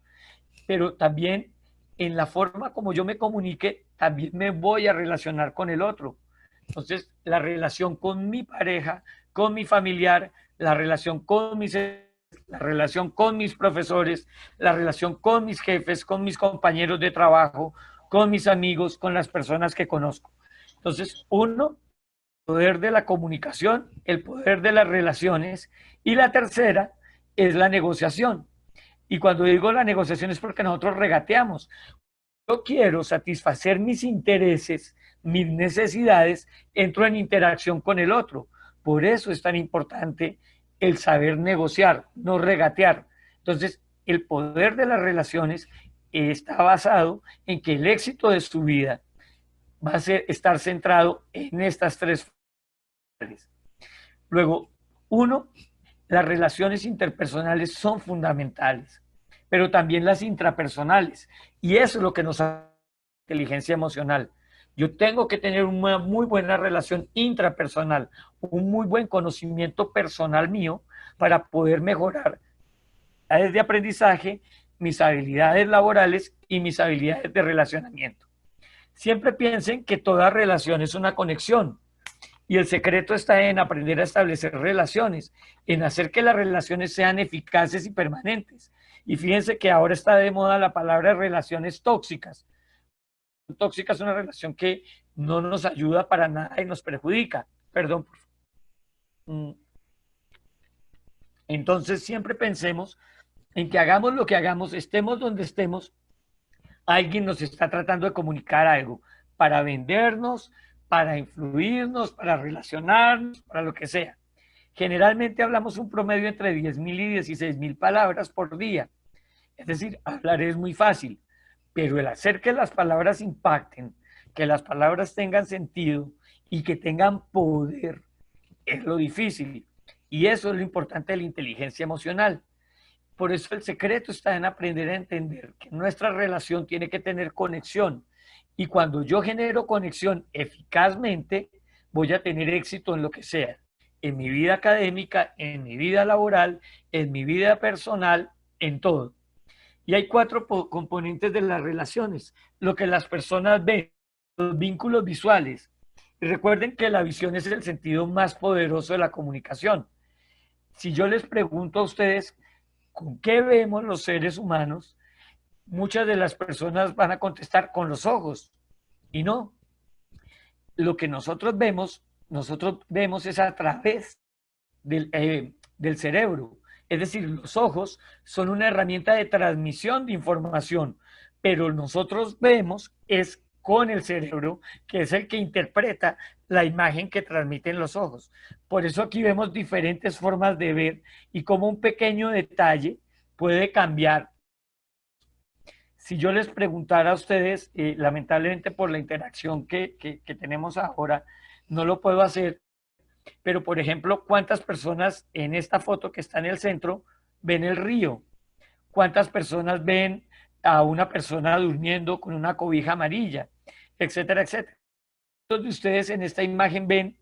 Pero también en la forma como yo me comunique, también me voy a relacionar con el otro. Entonces, la relación con mi pareja, con mi familiar, la relación con la relación con mis profesores, la relación con mis jefes, con mis compañeros de trabajo, con mis amigos, con las personas que conozco. Entonces, uno, el poder de la comunicación, el poder de las relaciones, y la tercera es la negociación. Y cuando digo la negociación es porque nosotros regateamos. Yo quiero satisfacer mis intereses, mis necesidades, entro en interacción con el otro. Por eso es tan importante el saber negociar, no regatear. Entonces, el poder de las relaciones está basado en que el éxito de su vida va a estar centrado en estas tres factores. Luego, uno, las relaciones interpersonales son fundamentales, pero también las intrapersonales. Y eso es lo que nos hace inteligencia emocional. Yo tengo que tener una muy buena relación intrapersonal, un muy buen conocimiento personal mío para poder mejorar de aprendizaje, mis habilidades laborales y mis habilidades de relacionamiento. Siempre piensen que toda relación es una conexión y el secreto está en aprender a establecer relaciones, en hacer que las relaciones sean eficaces y permanentes. Y fíjense que ahora está de moda la palabra relaciones tóxicas. Tóxica es una relación que no nos ayuda para nada y nos perjudica. Perdón. Entonces siempre pensemos en que hagamos lo que hagamos, estemos donde estemos, alguien nos está tratando de comunicar algo para vendernos, para influirnos, para relacionarnos, para lo que sea. Generalmente hablamos un promedio entre 10.000 y 16.000 palabras por día. Es decir, hablar es muy fácil, pero el hacer que las palabras impacten, que las palabras tengan sentido y que tengan poder es lo difícil. Y eso es lo importante de la inteligencia emocional. Por eso el secreto está en aprender a entender que nuestra relación tiene que tener conexión. Y cuando yo genero conexión eficazmente, voy a tener éxito en lo que sea. En mi vida académica, en mi vida laboral, en mi vida personal, en todo. Y hay cuatro componentes de las relaciones. Lo que las personas ven, los vínculos visuales. Y recuerden que la visión es el sentido más poderoso de la comunicación. Si yo les pregunto a ustedes con qué vemos los seres humanos, muchas de las personas van a contestar con los ojos. Y no, lo que nosotros vemos es a través del cerebro. Es decir, los ojos son una herramienta de transmisión de información, pero nosotros vemos es con el cerebro, que es el que interpreta la imagen que transmiten los ojos. Por eso aquí vemos diferentes formas de ver y cómo un pequeño detalle puede cambiar. Si yo les preguntara a ustedes, lamentablemente por la interacción que tenemos ahora, no lo puedo hacer, pero por ejemplo, ¿cuántas personas en esta foto que está en el centro ven el río? ¿Cuántas personas ven a una persona durmiendo con una cobija amarilla? Etcétera, etcétera. Todos de ustedes en esta imagen ven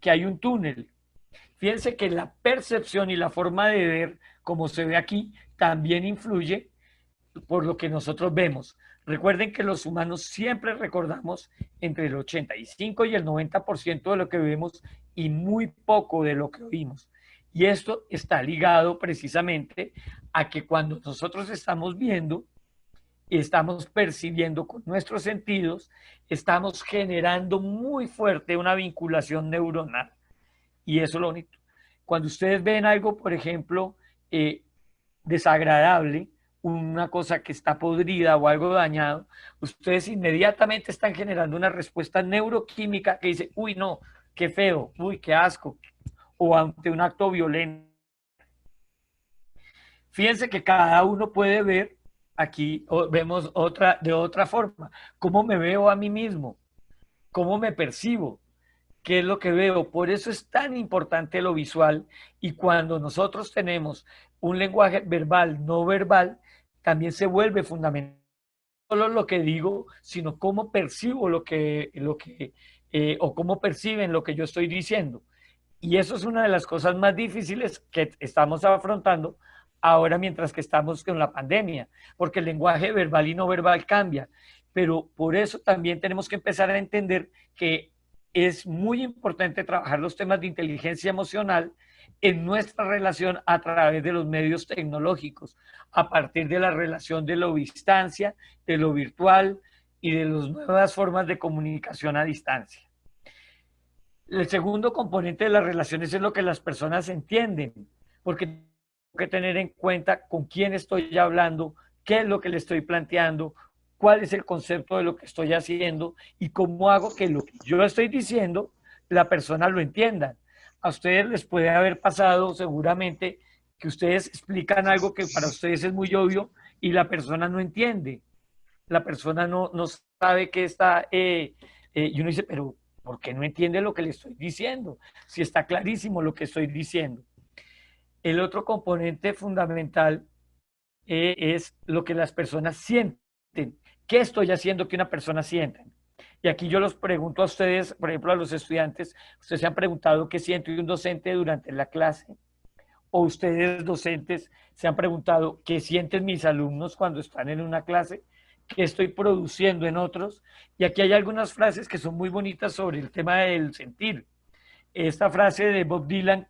que hay un túnel. Fíjense que la percepción y la forma de ver, como se ve aquí, también influye por lo que nosotros vemos. Recuerden que los humanos siempre recordamos entre el 85 y el 90% de lo que vemos y muy poco de lo que oímos. Y esto está ligado precisamente a que cuando nosotros estamos viendo, estamos percibiendo con nuestros sentidos, estamos generando muy fuerte una vinculación neuronal. Y eso es lo único. Cuando ustedes ven algo, por ejemplo, desagradable, una cosa que está podrida o algo dañado, ustedes inmediatamente están generando una respuesta neuroquímica que dice, uy, no, qué feo, uy, qué asco, o ante un acto violento. Fíjense que cada uno puede ver, aquí vemos de otra forma, cómo me veo a mí mismo, cómo me percibo, qué es lo que veo. Por eso es tan importante lo visual y cuando nosotros tenemos un lenguaje verbal, no verbal, también se vuelve fundamental. No solo lo que digo, sino cómo percibo o cómo perciben lo que yo estoy diciendo. Y eso es una de las cosas más difíciles que estamos afrontando ahora mientras que estamos con la pandemia, porque el lenguaje verbal y no verbal cambia. Pero por eso también tenemos que empezar a entender que es muy importante trabajar los temas de inteligencia emocional en nuestra relación a través de los medios tecnológicos, a partir de la relación de la distancia, de lo virtual y de las nuevas formas de comunicación a distancia. El segundo componente de las relaciones es lo que las personas entienden, porque tengo que tener en cuenta con quién estoy hablando, qué es lo que le estoy planteando, cuál es el concepto de lo que estoy haciendo y cómo hago que lo que yo estoy diciendo la persona lo entienda. A ustedes les puede haber pasado seguramente que ustedes explican algo que para ustedes es muy obvio y la persona no entiende. La persona no sabe qué está, y uno dice, pero ¿por qué no entiende lo que le estoy diciendo? Si está clarísimo lo que estoy diciendo. El otro componente fundamental es lo que las personas sienten. ¿Qué estoy haciendo que una persona sienta? Y aquí yo los pregunto a ustedes, por ejemplo, a los estudiantes, ¿ustedes se han preguntado qué siente un docente durante la clase? ¿O ustedes, docentes, se han preguntado qué sienten mis alumnos cuando están en una clase? ¿Qué estoy produciendo en otros? Y aquí hay algunas frases que son muy bonitas sobre el tema del sentir. Esta frase de Bob Dylan,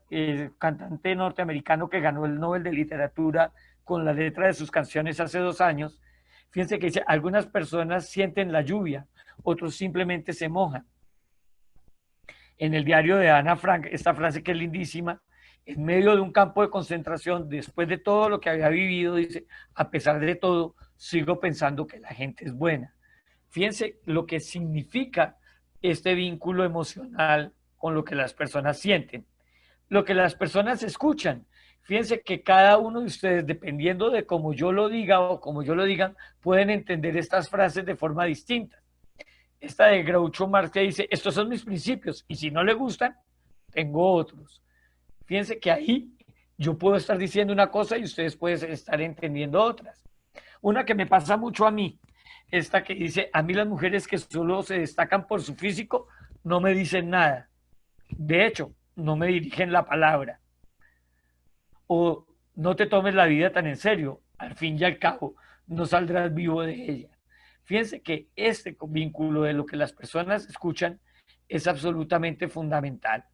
cantante norteamericano que ganó el Nobel de Literatura con la letra de sus canciones hace 2 años, fíjense que dice, algunas personas sienten la lluvia, otros simplemente se mojan. En el diario de Ana Frank, esta frase que es lindísima, en medio de un campo de concentración, después de todo lo que había vivido, dice, a pesar de todo, sigo pensando que la gente es buena. Fíjense lo que significa este vínculo emocional con lo que las personas sienten, lo que las personas escuchan. Fíjense que cada uno de ustedes, dependiendo de cómo yo lo diga o como yo lo digan, pueden entender estas frases de forma distinta. Esta de Groucho Marx que dice, estos son mis principios y si no le gustan, tengo otros. Fíjense que ahí yo puedo estar diciendo una cosa y ustedes pueden estar entendiendo otras. Una que me pasa mucho a mí, esta que dice, a mí las mujeres que solo se destacan por su físico no me dicen nada. De hecho, no me dirigen la palabra. O no te tomes la vida tan en serio, al fin y al cabo, no saldrás vivo de ella. Fíjense que este vínculo de lo que las personas escuchan es absolutamente fundamental.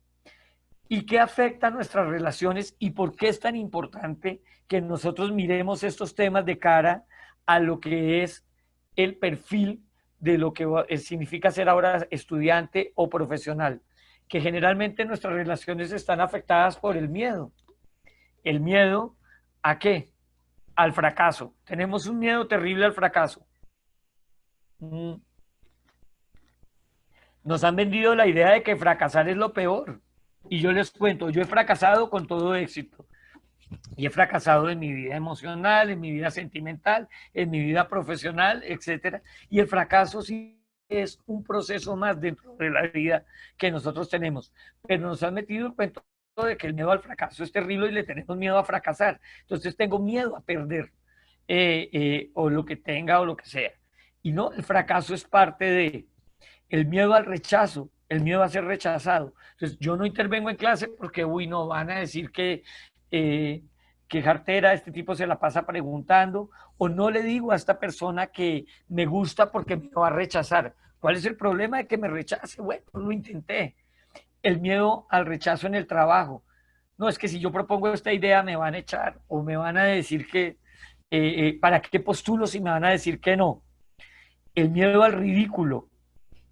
¿Y qué afecta a nuestras relaciones y por qué es tan importante que nosotros miremos estos temas de cara a lo que es el perfil de lo que significa ser ahora estudiante o profesional? Que generalmente nuestras relaciones están afectadas por el miedo. ¿El miedo a qué? Al fracaso. Tenemos un miedo terrible al fracaso. Nos han vendido la idea de que fracasar es lo peor. Y yo les cuento, yo he fracasado con todo éxito. Y he fracasado en mi vida emocional, en mi vida sentimental, en mi vida profesional, etcétera. Y el fracaso sí es un proceso más dentro de la vida que nosotros tenemos. Pero nos han metido el cuento de que el miedo al fracaso es terrible y le tenemos miedo a fracasar. Entonces tengo miedo a perder o lo que tenga o lo que sea. Y no, el fracaso es parte de el miedo al rechazo, el miedo a ser rechazado. Entonces yo no intervengo en clase porque, uy, no, van a decir que jartera, este tipo se la pasa preguntando, o no le digo a esta persona que me gusta porque me va a rechazar. ¿Cuál es el problema de que me rechace? Bueno, lo intenté. El miedo al rechazo en el trabajo. No, es que si yo propongo esta idea me van a echar o me van a decir que, ¿para qué postulo si me van a decir que no? El miedo al ridículo,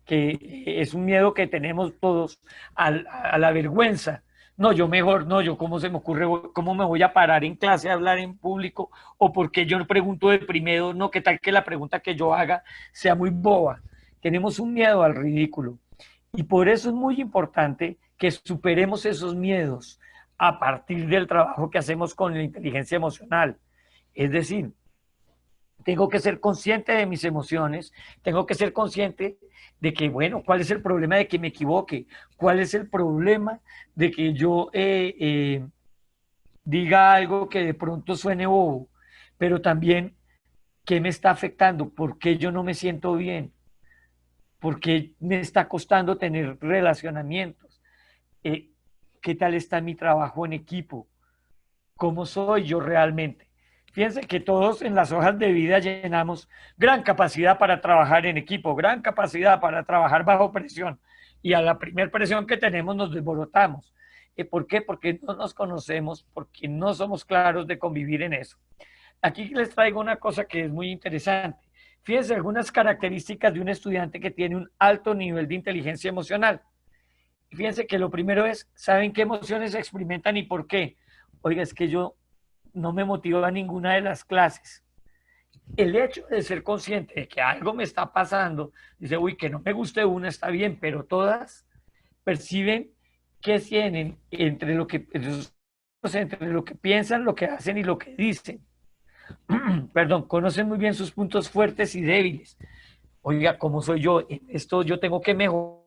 que es un miedo que tenemos todos, a la vergüenza. No, yo mejor, no, yo cómo se me ocurre, cómo me voy a parar en clase a hablar en público, o porque yo pregunto de primero, no, qué tal que la pregunta que yo haga sea muy boba. Tenemos un miedo al ridículo. Y por eso es muy importante que superemos esos miedos a partir del trabajo que hacemos con la inteligencia emocional. Es decir, tengo que ser consciente de mis emociones, tengo que ser consciente de que, bueno, ¿cuál es el problema de que me equivoque? ¿Cuál es el problema de que yo diga algo que de pronto suene bobo? Pero también, ¿qué me está afectando? ¿Por qué yo no me siento bien? ¿Por qué me está costando tener relacionamientos? ¿Qué tal está mi trabajo en equipo? ¿Cómo soy yo realmente? Fíjense que todos en las hojas de vida llenamos gran capacidad para trabajar en equipo, gran capacidad para trabajar bajo presión. y a la primera presión que tenemos nos desborotamos. ¿Por qué? Porque no nos conocemos, porque no somos claros de convivir en eso. Aquí les traigo una cosa que es muy interesante. Fíjense algunas características de un estudiante que tiene un alto nivel de inteligencia emocional. Fíjense que lo primero es, ¿saben qué emociones experimentan y por qué? Oiga, es que yo no me motivo a ninguna de las clases. El hecho de ser consciente de que algo me está pasando, dice, uy, que no me guste una está bien, pero todas perciben que tienen entre lo que piensan, lo que hacen y lo que dicen. Perdón, conocen muy bien sus puntos fuertes y débiles. Oiga, ¿cómo soy yo? En esto yo tengo que mejorar,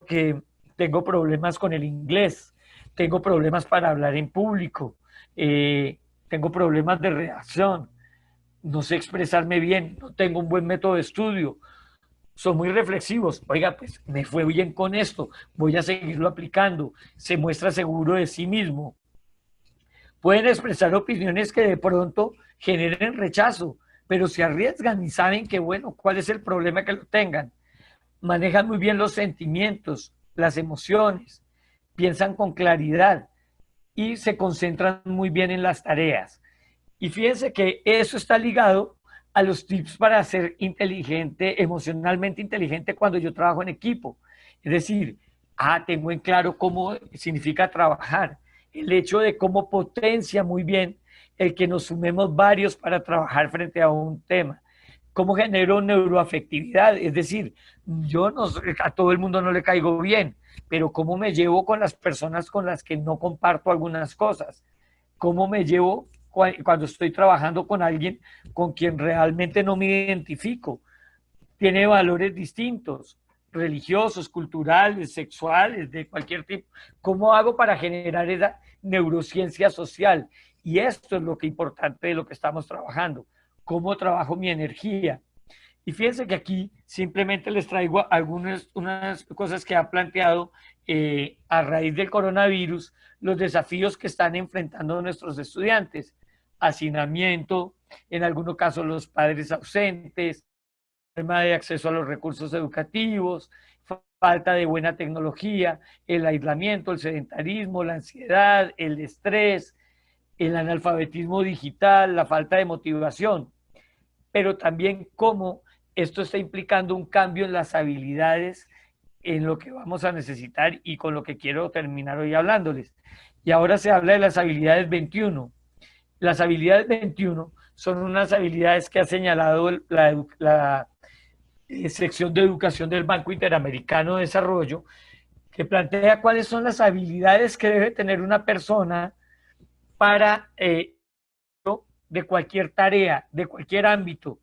que tengo problemas con el inglés, tengo problemas para hablar en público, tengo problemas de reacción, no sé expresarme bien, no tengo un buen método de estudio, son muy reflexivos. Oiga, pues me fue bien con esto, voy a seguirlo aplicando, se muestra seguro de sí mismo. Pueden expresar opiniones que de pronto generen rechazo, pero se arriesgan y saben que, bueno, cuál es el problema que lo tengan. Manejan muy bien los sentimientos, las emociones, piensan con claridad y se concentran muy bien en las tareas. Y fíjense que eso está ligado a los tips para ser inteligente, emocionalmente inteligente cuando yo trabajo en equipo. Es decir, tengo en claro cómo significa trabajar, el hecho de cómo potencia muy bien el que nos sumemos varios para trabajar frente a un tema. Cómo genero neuroafectividad, es decir, yo no, a todo el mundo no le caigo bien, pero cómo me llevo con las personas con las que no comparto algunas cosas, cómo me llevo cuando estoy trabajando con alguien con quien realmente no me identifico. Tiene valores distintos, religiosos, culturales, sexuales, de cualquier tipo. ¿Cómo hago para generar esa neurociencia social? Y esto es lo que es importante de lo que estamos trabajando. ¿Cómo trabajo mi energía? Y fíjense que aquí simplemente les traigo unas cosas que ha planteado a raíz del coronavirus, los desafíos que están enfrentando nuestros estudiantes. Hacinamiento, en algunos casos los padres ausentes, problema de acceso a los recursos educativos, falta de buena tecnología, el aislamiento, el sedentarismo, la ansiedad, el estrés, el analfabetismo digital, la falta de motivación, pero también cómo esto está implicando un cambio en las habilidades, en lo que vamos a necesitar y con lo que quiero terminar hoy hablándoles. Y ahora se habla de las habilidades 21. Las habilidades 21 son unas habilidades que ha señalado la sección de educación del Banco Interamericano de Desarrollo, que plantea cuáles son las habilidades que debe tener una persona para de cualquier tarea, de cualquier ámbito,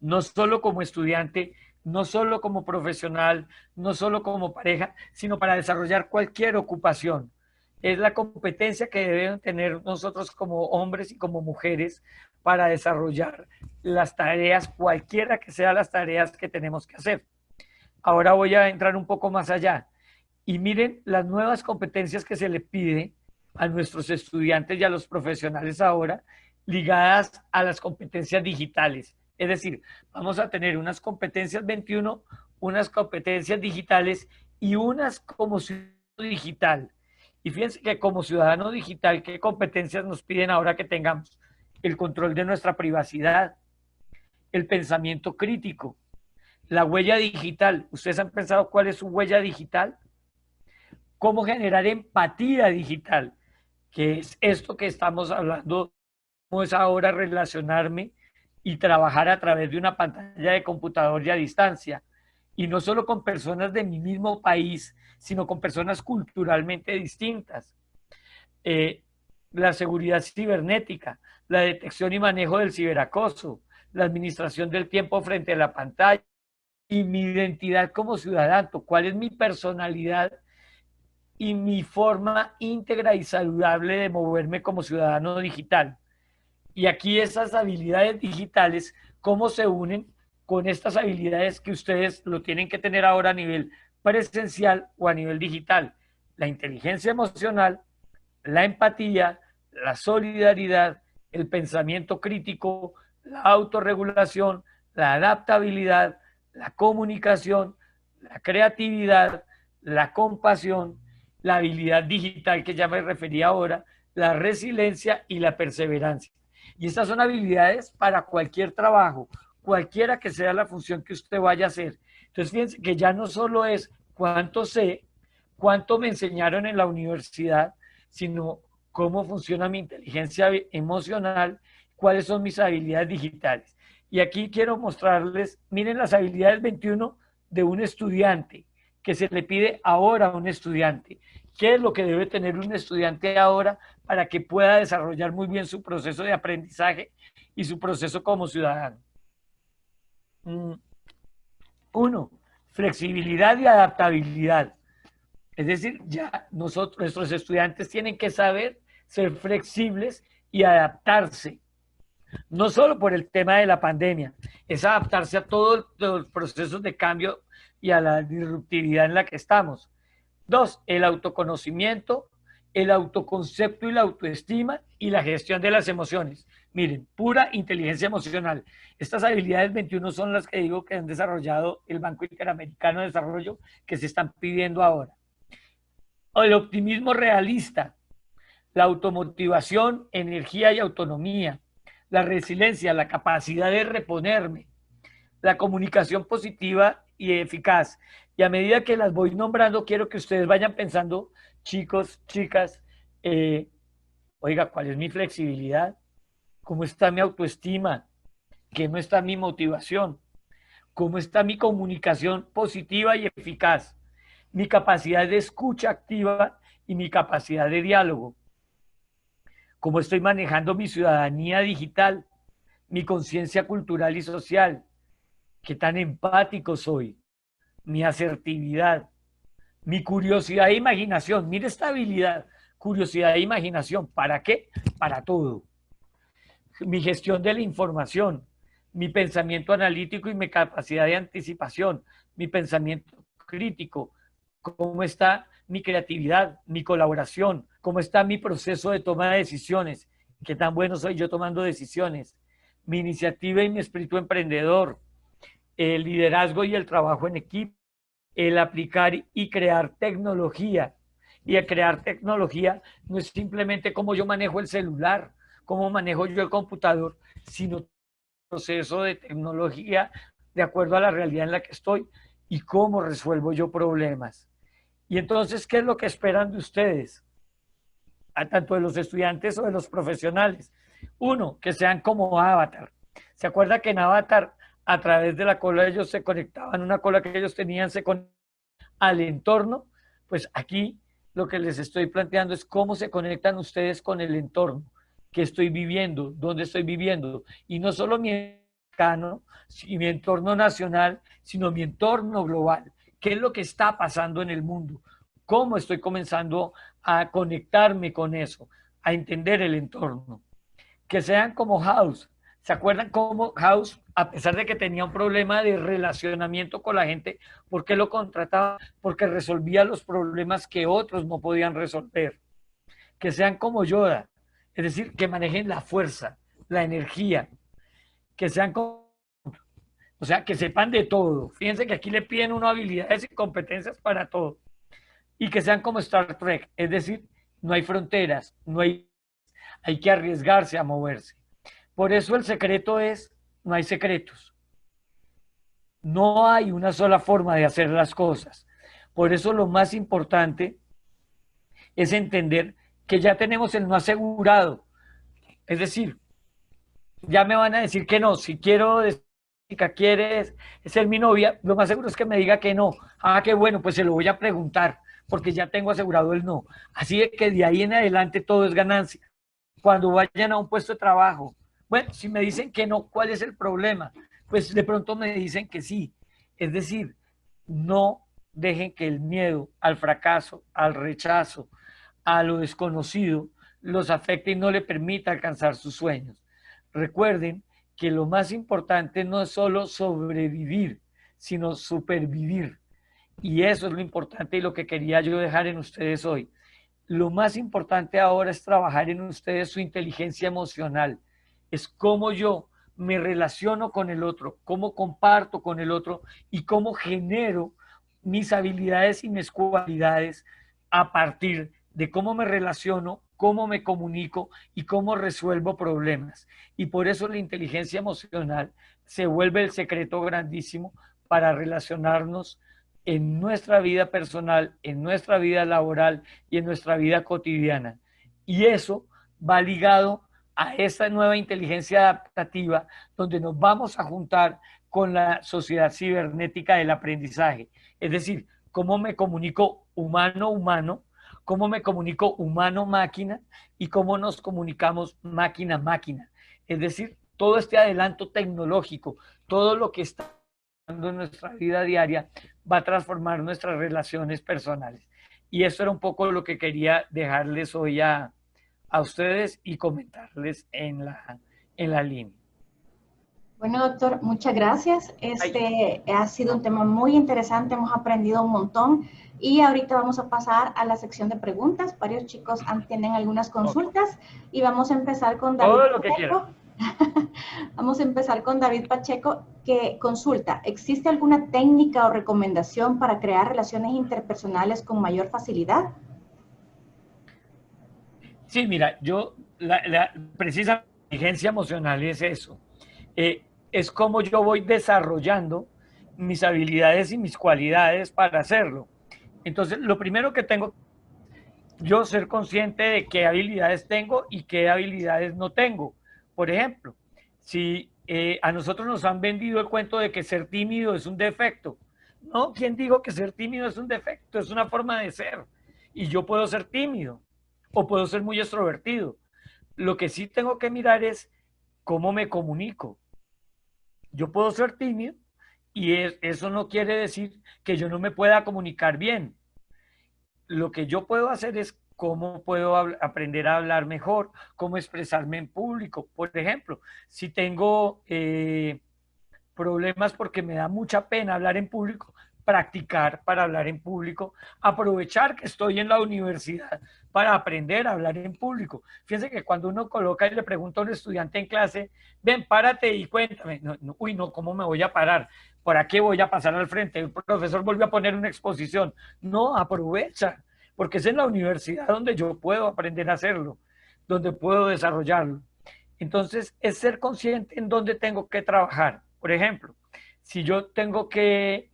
no solo como estudiante, no solo como profesional, no solo como pareja, sino para desarrollar cualquier ocupación. Es la competencia que deben tener nosotros como hombres y como mujeres para desarrollar las tareas, cualquiera que sean las tareas que tenemos que hacer. Ahora voy a entrar un poco más allá. Y miren las nuevas competencias que se le pide a nuestros estudiantes y a los profesionales ahora, ligadas a las competencias digitales. Es decir, vamos a tener unas competencias 21, unas competencias digitales y unas como ciudadano digital. Y fíjense que como ciudadano digital, ¿qué competencias nos piden ahora que tengamos? El control de nuestra privacidad, el pensamiento crítico, la huella digital. ¿Ustedes han pensado cuál es su huella digital? ¿Cómo generar empatía digital? Que es esto que estamos hablando, cómo es ahora relacionarme y trabajar a través de una pantalla de computador y a distancia. Y no solo con personas de mi mismo país, sino con personas culturalmente distintas. Eh, la seguridad cibernética, la detección y manejo del ciberacoso, la administración del tiempo frente a la pantalla y mi identidad como ciudadano, cuál es mi personalidad y mi forma íntegra y saludable de moverme como ciudadano digital. Y aquí esas habilidades digitales, ¿cómo se unen con estas habilidades que ustedes lo tienen que tener ahora a nivel presencial o a nivel digital? La inteligencia emocional, la empatía, la solidaridad, el pensamiento crítico, la autorregulación, la adaptabilidad, la comunicación, la creatividad, la compasión, la habilidad digital que ya me refería ahora, la resiliencia y la perseverancia. Y estas son habilidades para cualquier trabajo, cualquiera que sea la función que usted vaya a hacer. Entonces, fíjense que ya no solo es cuánto sé, cuánto me enseñaron en la universidad, sino cómo funciona mi inteligencia emocional, cuáles son mis habilidades digitales. Y aquí quiero mostrarles, miren las habilidades 21 de un estudiante, que se le pide ahora a un estudiante. ¿Qué es lo que debe tener un estudiante ahora para que pueda desarrollar muy bien su proceso de aprendizaje y su proceso como ciudadano? Uno, flexibilidad y adaptabilidad. Es decir, ya nuestros estudiantes tienen que saber ser flexibles y adaptarse, no solo por el tema de la pandemia, es adaptarse a todos los procesos de cambio y a la disruptividad en la que estamos. Dos, el autoconocimiento, el autoconcepto y la autoestima y la gestión de las emociones. Miren, pura inteligencia emocional. Estas habilidades 21 son las que digo que han desarrollado el Banco Interamericano de Desarrollo, que se están pidiendo ahora. El optimismo realista, la automotivación, energía y autonomía, la resiliencia, la capacidad de reponerme, la comunicación positiva y eficaz. Y a medida que las voy nombrando, quiero que ustedes vayan pensando, chicos, chicas, oiga, ¿cuál es mi flexibilidad? ¿Cómo está mi autoestima? ¿Cómo está mi motivación? ¿Cómo está mi comunicación positiva y eficaz? Mi capacidad de escucha activa y mi capacidad de diálogo. ¿Cómo estoy manejando mi ciudadanía digital? Mi conciencia cultural y social. ¿Qué tan empático soy? Mi asertividad, mi curiosidad e imaginación. Mire esta habilidad, curiosidad e imaginación. ¿Para qué? Para todo. Mi gestión de la información, mi pensamiento analítico y mi capacidad de anticipación, mi pensamiento crítico, cómo está mi creatividad, mi colaboración, cómo está mi proceso de toma de decisiones, qué tan bueno soy yo tomando decisiones, mi iniciativa y mi espíritu emprendedor, el liderazgo y el trabajo en equipo, el aplicar y crear tecnología. Y el crear tecnología no es simplemente cómo yo manejo el celular, cómo manejo yo el computador, sino proceso de tecnología de acuerdo a la realidad en la que estoy y cómo resuelvo yo problemas. Y entonces, ¿qué es lo que esperan de ustedes? A tanto de los estudiantes o de los profesionales. Uno, que sean como Avatar. ¿Se acuerda que en Avatar, a través de la cola ellos se conectaban, una cola que ellos tenían se conectaban al entorno? Pues aquí lo que les estoy planteando es cómo se conectan ustedes con el entorno, qué estoy viviendo, dónde estoy viviendo, y no solo mi entorno nacional, sino mi entorno global. ¿Qué es lo que está pasando en el mundo? ¿Cómo estoy comenzando a conectarme con eso, a entender el entorno? Que sean como House. ¿Se acuerdan cómo House, a pesar de que tenía un problema de relacionamiento con la gente, por qué lo contrataba? Porque resolvía los problemas que otros no podían resolver. Que sean como Yoda, es decir, que manejen la fuerza, la energía, que sean como, o sea, que sepan de todo. Fíjense que aquí le piden unas habilidades y competencias para todo. Y que sean como Star Trek, es decir, no hay fronteras, hay que arriesgarse a moverse. Por eso el secreto es, no hay secretos. No hay una sola forma de hacer las cosas. Por eso lo más importante es entender que ya tenemos el no asegurado. Es decir, ya me van a decir que no. Si quiero decir que quieres ser mi novia, lo más seguro es que me diga que no. Ah, qué bueno, pues se lo voy a preguntar, porque ya tengo asegurado el no. Así de que de ahí en adelante todo es ganancia. Cuando vayan a un puesto de trabajo, bueno, si me dicen que no, ¿cuál es el problema? Pues de pronto me dicen que sí. Es decir, no dejen que el miedo al fracaso, al rechazo, a lo desconocido, los afecte y no le permita alcanzar sus sueños. Recuerden que lo más importante no es solo sobrevivir, sino supervivir. Y eso es lo importante y lo que quería yo dejar en ustedes hoy. Lo más importante ahora es trabajar en ustedes su inteligencia emocional. Es cómo yo me relaciono con el otro, cómo comparto con el otro y cómo genero mis habilidades y mis cualidades a partir de cómo me relaciono, cómo me comunico y cómo resuelvo problemas. Y por eso la inteligencia emocional se vuelve el secreto grandísimo para relacionarnos en nuestra vida personal, en nuestra vida laboral y en nuestra vida cotidiana. Y eso va ligado a esta nueva inteligencia adaptativa donde nos vamos a juntar con la sociedad cibernética del aprendizaje. Es decir, cómo me comunico humano-humano, cómo me comunico humano-máquina y cómo nos comunicamos máquina-máquina. Es decir, todo este adelanto tecnológico, todo lo que está en nuestra vida diaria va a transformar nuestras relaciones personales. Y eso era un poco lo que quería dejarles hoy a ustedes y comentarles en la línea. Bueno, doctor, muchas gracias. Ha sido un tema muy interesante, hemos aprendido un montón y ahorita vamos a pasar a la sección de preguntas. Varios chicos tienen algunas consultas y vamos a empezar con David Todo lo Pacheco. que quieran. Vamos a empezar con David Pacheco, que consulta, ¿existe alguna técnica o recomendación para crear relaciones interpersonales con mayor facilidad? Sí, mira, precisamente la inteligencia emocional es eso. Es como yo voy desarrollando mis habilidades y mis cualidades para hacerlo. Entonces, lo primero que tengo yo ser consciente de qué habilidades tengo y qué habilidades no tengo. Por ejemplo, si a nosotros nos han vendido el cuento de que ser tímido es un defecto. No, ¿quién dijo que ser tímido es un defecto? Es una forma de ser. Y yo puedo ser tímido o puedo ser muy extrovertido. Lo que sí tengo que mirar es cómo me comunico. Yo puedo ser tímido y eso no quiere decir que yo no me pueda comunicar bien. Lo que yo puedo hacer es cómo puedo aprender a hablar mejor, cómo expresarme en público. Por ejemplo, si tengo problemas porque me da mucha pena hablar en público, practicar para hablar en público, aprovechar que estoy en la universidad para aprender a hablar en público. Fíjense que cuando uno coloca y le pregunta a un estudiante en clase, ven, párate y cuéntame. No, ¿cómo me voy a parar? ¿Para qué voy a pasar al frente? El profesor volvió a poner una exposición. No, aprovecha, porque es en la universidad donde yo puedo aprender a hacerlo, donde puedo desarrollarlo. Entonces, es ser consciente en dónde tengo que trabajar. Por ejemplo, si yo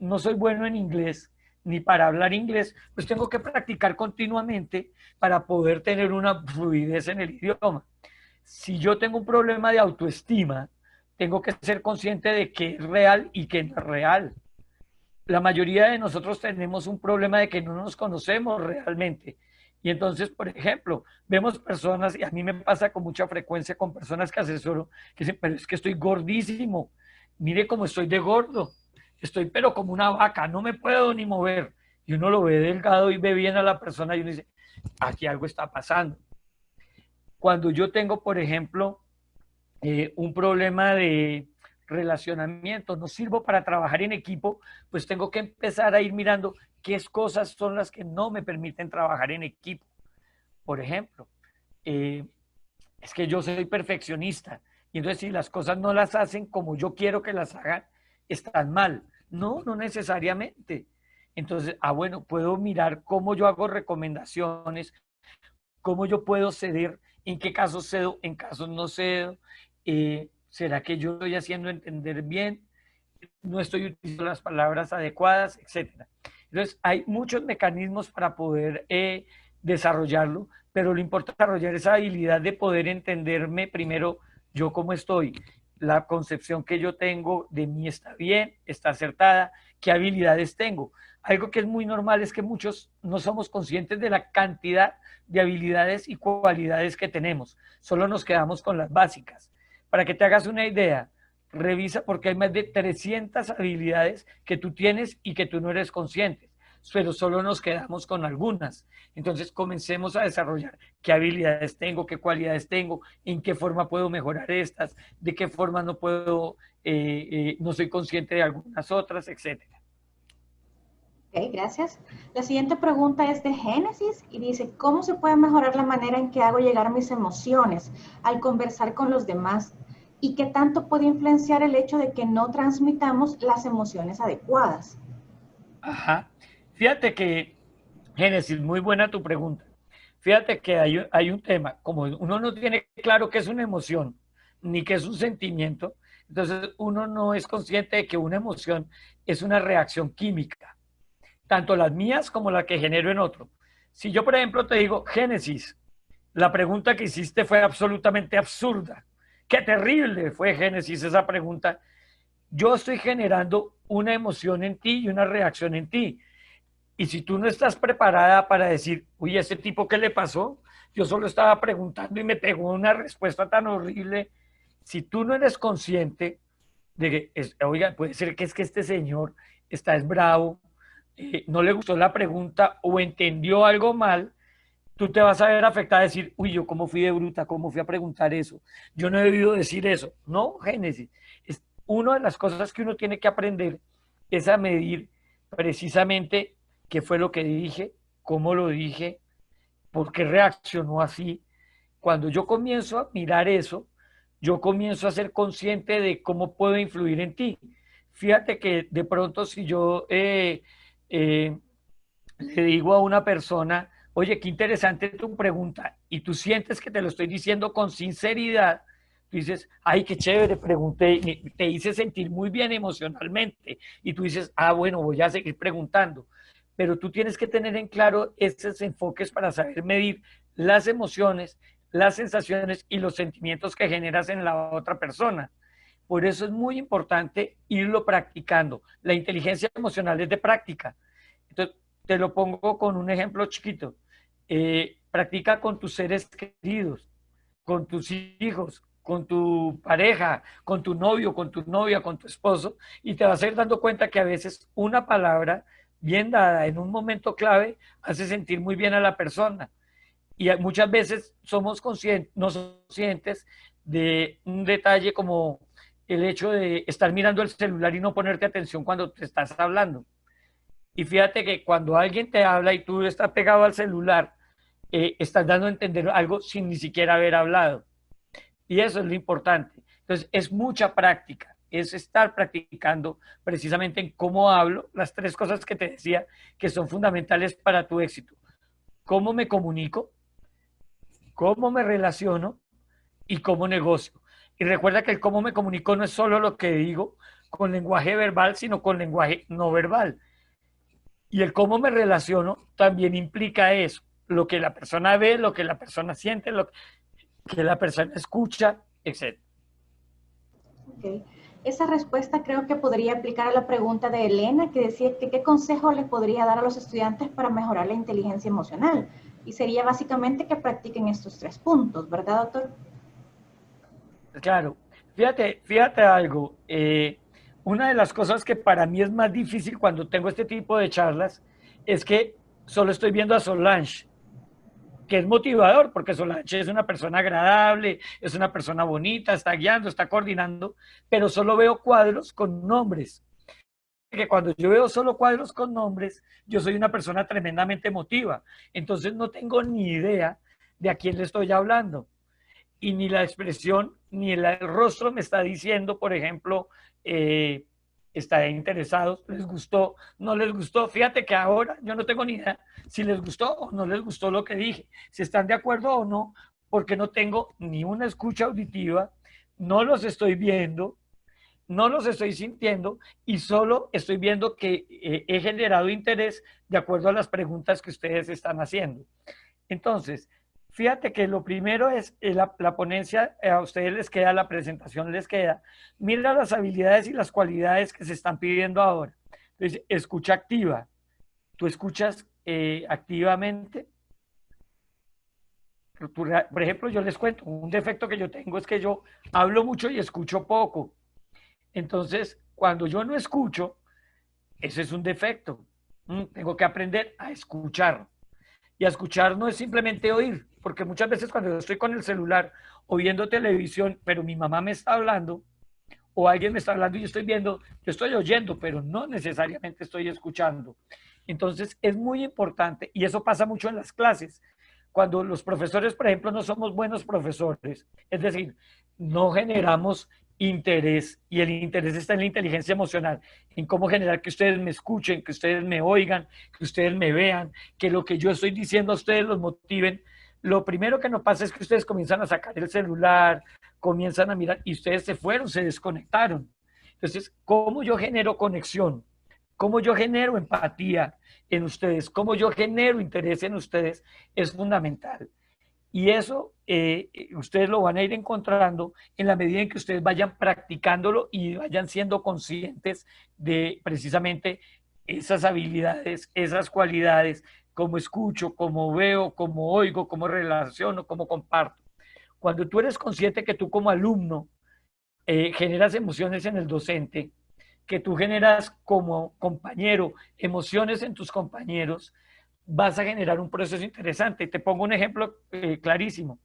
no soy bueno en inglés, ni para hablar inglés, pues tengo que practicar continuamente para poder tener una fluidez en el idioma. Si yo tengo un problema de autoestima, tengo que ser consciente de qué es real y qué no es real. La mayoría de nosotros tenemos un problema de que no nos conocemos realmente. Y entonces, por ejemplo, vemos personas, y a mí me pasa con mucha frecuencia con personas que asesoro, que dicen, pero es que estoy gordísimo, mire cómo estoy de gordo, estoy pero como una vaca, no me puedo ni mover. Y uno lo ve delgado y ve bien a la persona y uno dice, aquí algo está pasando. Cuando yo tengo, por ejemplo, un problema de relacionamiento, no sirvo para trabajar en equipo, pues tengo que empezar a ir mirando qué cosas son las que no me permiten trabajar en equipo. Por ejemplo, es que yo soy perfeccionista y entonces si las cosas no las hacen como yo quiero que las hagan, están mal. No, no necesariamente. Entonces, bueno, puedo mirar cómo yo hago recomendaciones, cómo yo puedo ceder, en qué casos cedo, en casos no cedo. ¿Será que yo estoy haciendo entender bien? No estoy utilizando las palabras adecuadas, etcétera. Entonces, hay muchos mecanismos para poder desarrollarlo, pero lo importante es desarrollar esa habilidad de poder entenderme primero yo cómo estoy, la concepción que yo tengo de mí está bien, está acertada, qué habilidades tengo. Algo que es muy normal es que muchos no somos conscientes de la cantidad de habilidades y cualidades que tenemos, solo nos quedamos con las básicas. Para que te hagas una idea, revisa porque hay más de 300 habilidades que tú tienes y que tú no eres consciente, pero solo nos quedamos con algunas. Entonces comencemos a desarrollar qué habilidades tengo, qué cualidades tengo, en qué forma puedo mejorar estas, de qué forma no puedo, no soy consciente de algunas otras, etcétera. Ok, gracias. La siguiente pregunta es de Génesis y dice, ¿cómo se puede mejorar la manera en que hago llegar mis emociones al conversar con los demás? ¿Y qué tanto puede influenciar el hecho de que no transmitamos las emociones adecuadas? Ajá. Fíjate que, Génesis, muy buena tu pregunta. Fíjate que hay un tema, como uno no tiene claro qué es una emoción, ni qué es un sentimiento, entonces uno no es consciente de que una emoción es una reacción química, tanto las mías como la que genero en otro. Si yo, por ejemplo, te digo, Génesis, la pregunta que hiciste fue absolutamente absurda. Qué terrible fue, Génesis, esa pregunta. Yo estoy generando una emoción en ti y una reacción en ti. Y si tú no estás preparada para decir, uy, ¿a ese tipo qué le pasó? Yo solo estaba preguntando y me pegó una respuesta tan horrible. Si tú no eres consciente de que, oiga, puede ser que es que este señor está es bravo, no le gustó la pregunta o entendió algo mal, tú te vas a ver afectada a decir, uy, yo cómo fui de bruta, cómo fui a preguntar eso, yo no he debido decir eso. No, Génesis, es una de las cosas que uno tiene que aprender es a medir precisamente qué fue lo que dije, cómo lo dije, por qué reaccionó así. Cuando yo comienzo a mirar eso, yo comienzo a ser consciente de cómo puedo influir en ti. Fíjate que de pronto si yo eh, le digo a una persona, oye, qué interesante tu pregunta, y tú sientes que te lo estoy diciendo con sinceridad, tú dices, ay, qué chévere, pregunté, te hice sentir muy bien emocionalmente, y tú dices, ah, bueno, voy a seguir preguntando. Pero tú tienes que tener en claro esos enfoques para saber medir las emociones, las sensaciones y los sentimientos que generas en la otra persona. Por eso es muy importante irlo practicando. La inteligencia emocional es de práctica. Entonces, te lo pongo con un ejemplo chiquito. Practica con tus seres queridos, con tus hijos, con tu pareja, con tu novio, con tu novia, con tu esposo, y te vas a ir dando cuenta que a veces una palabra bien dada en un momento clave hace sentir muy bien a la persona. Y muchas veces somos conscientes, no somos conscientes de un detalle como el hecho de estar mirando el celular y no ponerte atención cuando te estás hablando. Y fíjate que cuando alguien te habla y tú estás pegado al celular, estás dando a entender algo sin ni siquiera haber hablado. Y eso es lo importante. Entonces, es mucha práctica, es estar practicando precisamente en cómo hablo, las tres cosas que te decía que son fundamentales para tu éxito. Cómo me comunico, cómo me relaciono y cómo negocio. Y recuerda que el cómo me comunico no es solo lo que digo con lenguaje verbal, sino con lenguaje no verbal. Y el cómo me relaciono también implica eso, lo que la persona ve, lo que la persona siente, lo que la persona escucha, etc. Okay. Esa respuesta creo que podría aplicar a la pregunta de Elena, que decía que qué consejo le podría dar a los estudiantes para mejorar la inteligencia emocional. Y sería básicamente que practiquen estos tres puntos, ¿verdad, doctor? Claro, fíjate algo. Una de las cosas que para mí es más difícil cuando tengo este tipo de charlas es que solo estoy viendo a Solange, que es motivador, porque Solange es una persona agradable, es una persona bonita, está guiando, está coordinando, pero solo veo cuadros con nombres. Que cuando yo veo solo cuadros con nombres, yo soy una persona tremendamente emotiva. Entonces no tengo ni idea de a quién le estoy hablando. Y ni la expresión, ni el rostro me está diciendo, por ejemplo, está interesados, les gustó, no les gustó. Fíjate que ahora yo no tengo ni idea si les gustó o no les gustó lo que dije, si están de acuerdo o no, porque no tengo ni una escucha auditiva, no los estoy viendo, no los estoy sintiendo y solo estoy viendo que he generado interés de acuerdo a las preguntas que ustedes están haciendo. Entonces, fíjate que lo primero es la ponencia, a ustedes les queda, la presentación les queda. Mira las habilidades y las cualidades que se están pidiendo ahora. Entonces, escucha activa. Tú escuchas activamente. Por ejemplo, yo les cuento, un defecto que yo tengo es que yo hablo mucho y escucho poco. Entonces, cuando yo no escucho, ese es un defecto. Tengo que aprender a escuchar. Y a escuchar no es simplemente oír, porque muchas veces cuando yo estoy con el celular o viendo televisión, pero mi mamá me está hablando o alguien me está hablando y yo estoy viendo, yo estoy oyendo, pero no necesariamente estoy escuchando. Entonces es muy importante y eso pasa mucho en las clases. Cuando los profesores, por ejemplo, no somos buenos profesores, es decir, no generamos interés, y el interés está en la inteligencia emocional, en cómo generar que ustedes me escuchen, que ustedes me oigan, que ustedes me vean, que lo que yo estoy diciendo a ustedes los motiven. Lo primero que nos pasa es que ustedes comienzan a sacar el celular, comienzan a mirar y ustedes se fueron, se desconectaron. Entonces, ¿cómo yo genero conexión? ¿Cómo yo genero empatía en ustedes? ¿Cómo yo genero interés en ustedes? Es fundamental. Y eso ustedes lo van a ir encontrando en la medida en que ustedes vayan practicándolo y vayan siendo conscientes de precisamente esas habilidades, esas cualidades, cómo escucho, cómo veo, cómo oigo, cómo relaciono, cómo comparto. Cuando tú eres consciente que tú como alumno generas emociones en el docente, que tú generas como compañero emociones en tus compañeros, vas a generar un proceso interesante. Te pongo un ejemplo clarísimo.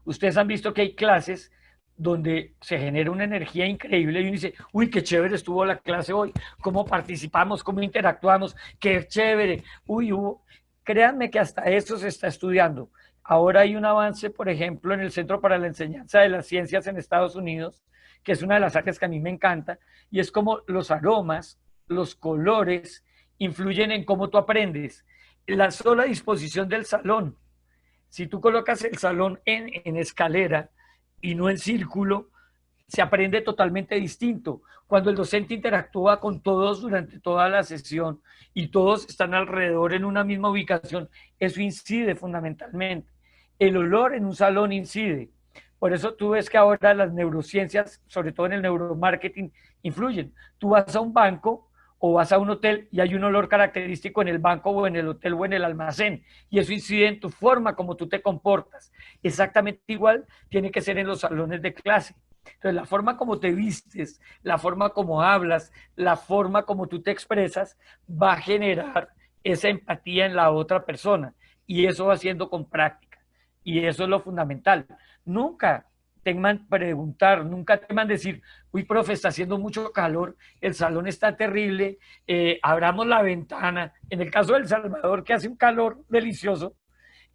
Ustedes han visto que hay clases donde se genera una energía increíble y uno dice, uy, qué chévere estuvo la clase hoy, cómo participamos, cómo interactuamos, qué chévere, uy, hubo. Créanme que hasta esto se está estudiando. Ahora hay un avance, por ejemplo, en el Centro para la Enseñanza de las Ciencias en Estados Unidos, que es una de las áreas que a mí me encanta, y es como los aromas, los colores, influyen en cómo tú aprendes. La sola disposición del salón, si tú colocas el salón en escalera y no en círculo, se aprende totalmente distinto. Cuando el docente interactúa con todos durante toda la sesión y todos están alrededor en una misma ubicación, eso incide fundamentalmente. El olor en un salón incide. Por eso tú ves que ahora las neurociencias, sobre todo en el neuromarketing, influyen. Tú vas a un banco o vas a un hotel y hay un olor característico en el banco o en el hotel o en el almacén, y eso incide en tu forma como tú te comportas. Exactamente igual tiene que ser en los salones de clase. Entonces, la forma como te vistes, la forma como hablas, la forma como tú te expresas, va a generar esa empatía en la otra persona, y eso va siendo con práctica. Y eso es lo fundamental. Nunca teman preguntar, nunca teman decir, uy, profe, está haciendo mucho calor, el salón está terrible, abramos la ventana. En el caso de El Salvador, que hace un calor delicioso,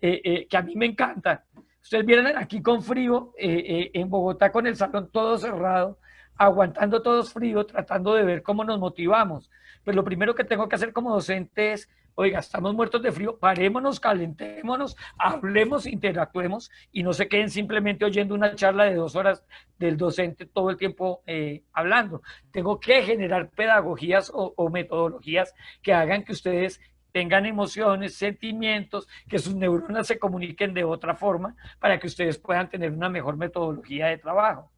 que a mí me encanta. Ustedes vienen aquí con frío, en Bogotá con el salón todo cerrado, aguantando todos frío, tratando de ver cómo nos motivamos. Pues lo primero que tengo que hacer como docente es, oiga, estamos muertos de frío, parémonos, calentémonos, hablemos, interactuemos y no se queden simplemente oyendo una charla de 2 horas del docente todo el tiempo hablando. Tengo que generar pedagogías o metodologías que hagan que ustedes tengan emociones, sentimientos, que sus neuronas se comuniquen de otra forma para que ustedes puedan tener una mejor metodología de trabajo.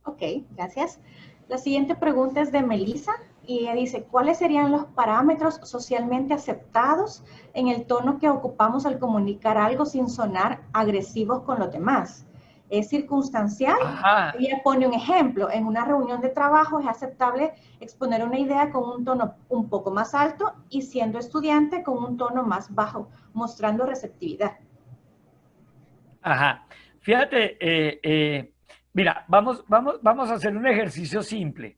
Ok, gracias. La siguiente pregunta es de Melissa y ella dice, ¿cuáles serían los parámetros socialmente aceptados en el tono que ocupamos al comunicar algo sin sonar agresivos con los demás? ¿Es circunstancial? Ajá. Ella pone un ejemplo. En una reunión de trabajo es aceptable exponer una idea con un tono un poco más alto y siendo estudiante con un tono más bajo, mostrando receptividad. Ajá. Fíjate, mira, vamos a hacer un ejercicio simple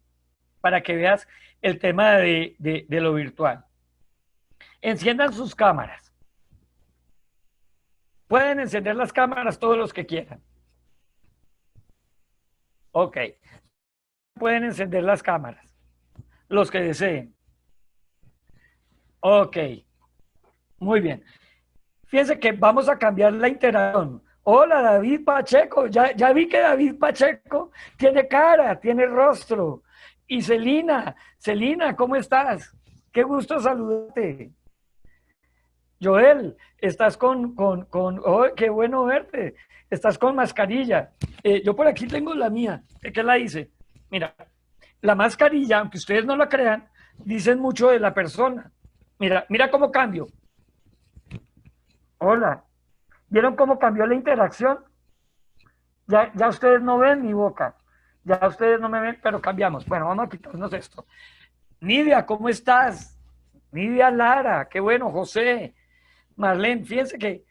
para que veas el tema de lo virtual. Enciendan sus cámaras. Pueden encender las cámaras todos los que quieran. Ok. Pueden encender las cámaras, los que deseen. Ok. Muy bien. Fíjense que vamos a cambiar la interacción. Hola, David Pacheco. Ya vi que David Pacheco tiene cara, tiene rostro. Y Celina, ¿cómo estás? Qué gusto saludarte. Joel, estás oh, qué bueno verte. Estás con mascarilla. Yo por aquí tengo la mía. ¿Qué la hice? Mira, la mascarilla, aunque ustedes no la crean, dicen mucho de la persona. Mira cómo cambio. Hola. ¿Vieron cómo cambió la interacción? Ya ustedes no ven mi boca. Ya ustedes no me ven, pero cambiamos. Bueno, vamos a quitarnos esto. Nidia, ¿cómo estás? Nidia Lara, qué bueno, José. Marlene, fíjense que,